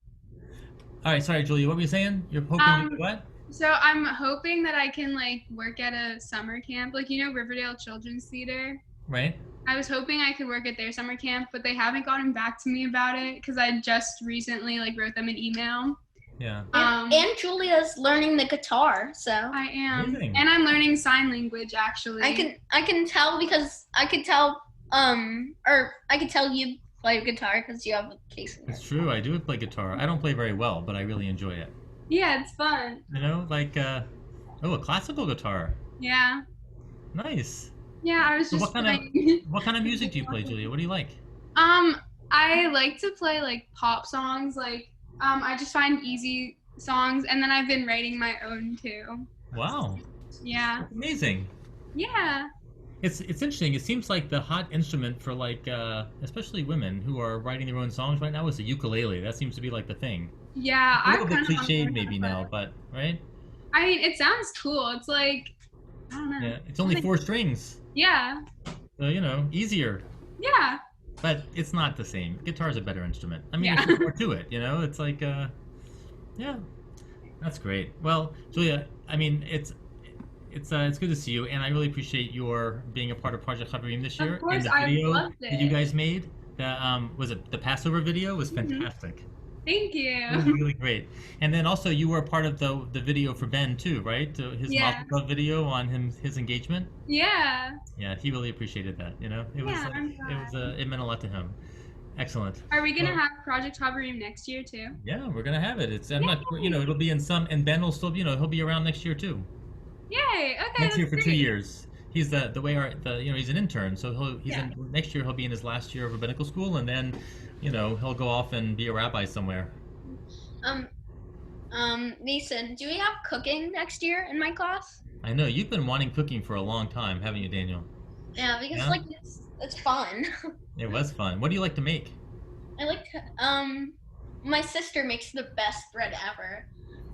[SPEAKER 7] All right, sorry, Julia. What were you saying? You're hoping to do what?
[SPEAKER 20] So I'm hoping that I can like work at a summer camp, like Riverdale Children's Theater.
[SPEAKER 7] Right.
[SPEAKER 20] I was hoping I could work at their summer camp, but they haven't gotten back to me about it because I just recently like wrote them an email.
[SPEAKER 7] Yeah.
[SPEAKER 15] And Julia's learning the guitar, so
[SPEAKER 20] I am.
[SPEAKER 7] Amazing.
[SPEAKER 20] And I'm learning sign language actually.
[SPEAKER 15] I can tell because I could tell you play guitar because you have a case in there.
[SPEAKER 7] It's true. I do play guitar. I don't play very well, but I really enjoy it.
[SPEAKER 20] Yeah, it's fun.
[SPEAKER 7] Like a classical guitar.
[SPEAKER 20] Yeah.
[SPEAKER 7] Nice.
[SPEAKER 20] Yeah, I was just
[SPEAKER 7] what kind of music do you play, Julia? What do you like?
[SPEAKER 20] I like to play like pop songs. Like I just find easy songs, and then I've been writing my own too.
[SPEAKER 7] Wow.
[SPEAKER 20] Yeah.
[SPEAKER 7] That's amazing.
[SPEAKER 20] Yeah.
[SPEAKER 7] It's interesting. It seems like the hot instrument for like especially women who are writing their own songs right now is the ukulele. That seems to be like the thing.
[SPEAKER 20] Yeah,
[SPEAKER 7] a little bit cliched maybe now, but right?
[SPEAKER 20] I mean, it sounds cool. It's like I don't know.
[SPEAKER 7] Yeah, it's only 4 strings.
[SPEAKER 20] Yeah.
[SPEAKER 7] So easier.
[SPEAKER 20] Yeah.
[SPEAKER 7] But it's not the same. Guitar's a better instrument. I mean, there's more to it. It's like yeah, that's great. Well, Julia, I mean, it's good to see you, and I really appreciate your being a part of Project Haverim this year.
[SPEAKER 20] Of course,
[SPEAKER 7] and the video
[SPEAKER 20] I loved it.
[SPEAKER 7] that you guys made, was it the Passover video? Was fantastic.
[SPEAKER 20] Thank
[SPEAKER 7] It was
[SPEAKER 20] you.
[SPEAKER 7] really great. And then also you were a part of the video for Ben too, right? His
[SPEAKER 20] Yeah.
[SPEAKER 7] Mazel Tov video on his engagement.
[SPEAKER 20] Yeah.
[SPEAKER 7] Yeah, he really appreciated that. You know, it was
[SPEAKER 20] Yeah, I'm
[SPEAKER 7] it meant a lot to him. Excellent.
[SPEAKER 20] Are we gonna
[SPEAKER 7] Well,
[SPEAKER 20] have Project Hover Room next year too?
[SPEAKER 7] yeah, we're gonna have it. I'm not, it'll be in some, and Ben will still, he'll be around next year too.
[SPEAKER 20] Yay! Okay,
[SPEAKER 7] Ben's here
[SPEAKER 20] that's
[SPEAKER 7] for
[SPEAKER 20] great.
[SPEAKER 7] 2 years. He's he's an intern, so
[SPEAKER 20] Yeah.
[SPEAKER 7] next year he'll be in his last year of rabbinical school, and then, he'll go off and be a rabbi somewhere.
[SPEAKER 15] Mason, do we have cooking next year in my class?
[SPEAKER 7] I know you've been wanting cooking for a long time, haven't you, Daniel?
[SPEAKER 15] Yeah, because
[SPEAKER 7] Yeah?
[SPEAKER 15] like it's fun.
[SPEAKER 7] It was fun. What do you like to make?
[SPEAKER 15] I like my sister makes the best bread ever.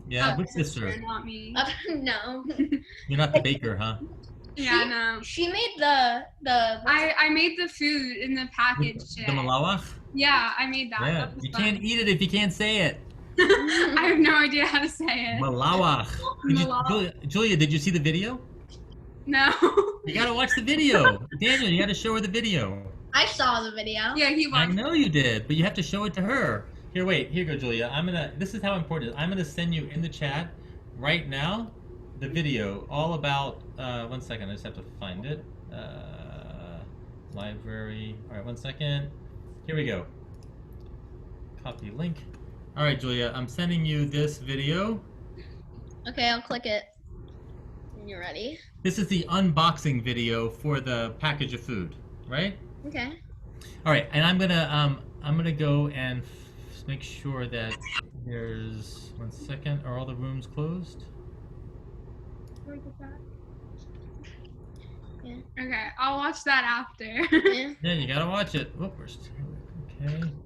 [SPEAKER 7] Yeah, which sister?
[SPEAKER 20] Not me.
[SPEAKER 15] No.
[SPEAKER 7] You're not the baker, huh?
[SPEAKER 20] Yeah, no.
[SPEAKER 15] She made the
[SPEAKER 20] I made the food in the package today.
[SPEAKER 7] The malawach?
[SPEAKER 20] Yeah, I made that.
[SPEAKER 7] Yeah,
[SPEAKER 20] That was
[SPEAKER 7] you
[SPEAKER 20] fun.
[SPEAKER 7] can't eat it if you can't say it.
[SPEAKER 20] I have no idea how to say it.
[SPEAKER 7] Malawach. Julia, did you see the video?
[SPEAKER 20] No.
[SPEAKER 7] You gotta watch the video. Daniel, you gotta show her the video.
[SPEAKER 15] I saw the video.
[SPEAKER 20] Yeah, he
[SPEAKER 7] I
[SPEAKER 20] watched.
[SPEAKER 7] know you did, but you have to show it to her. Here, wait. Here you go, Julia. This is how important it is. I'm gonna send you in the chat right now the video all about. 1 second. I just have to find it. Library. All right, 1 second. Here we go. Copy link. All right, Julia. I'm sending you this video.
[SPEAKER 15] Okay, I'll click it. When you're ready.
[SPEAKER 7] This is the unboxing video for the package of food, right?
[SPEAKER 15] Okay.
[SPEAKER 7] All right, and I'm gonna go and make sure that there's 1 second. Are all the rooms closed?
[SPEAKER 15] Yeah.
[SPEAKER 20] Okay, I'll watch that after.
[SPEAKER 15] Yeah.
[SPEAKER 7] Yeah, you gotta watch it. Okay.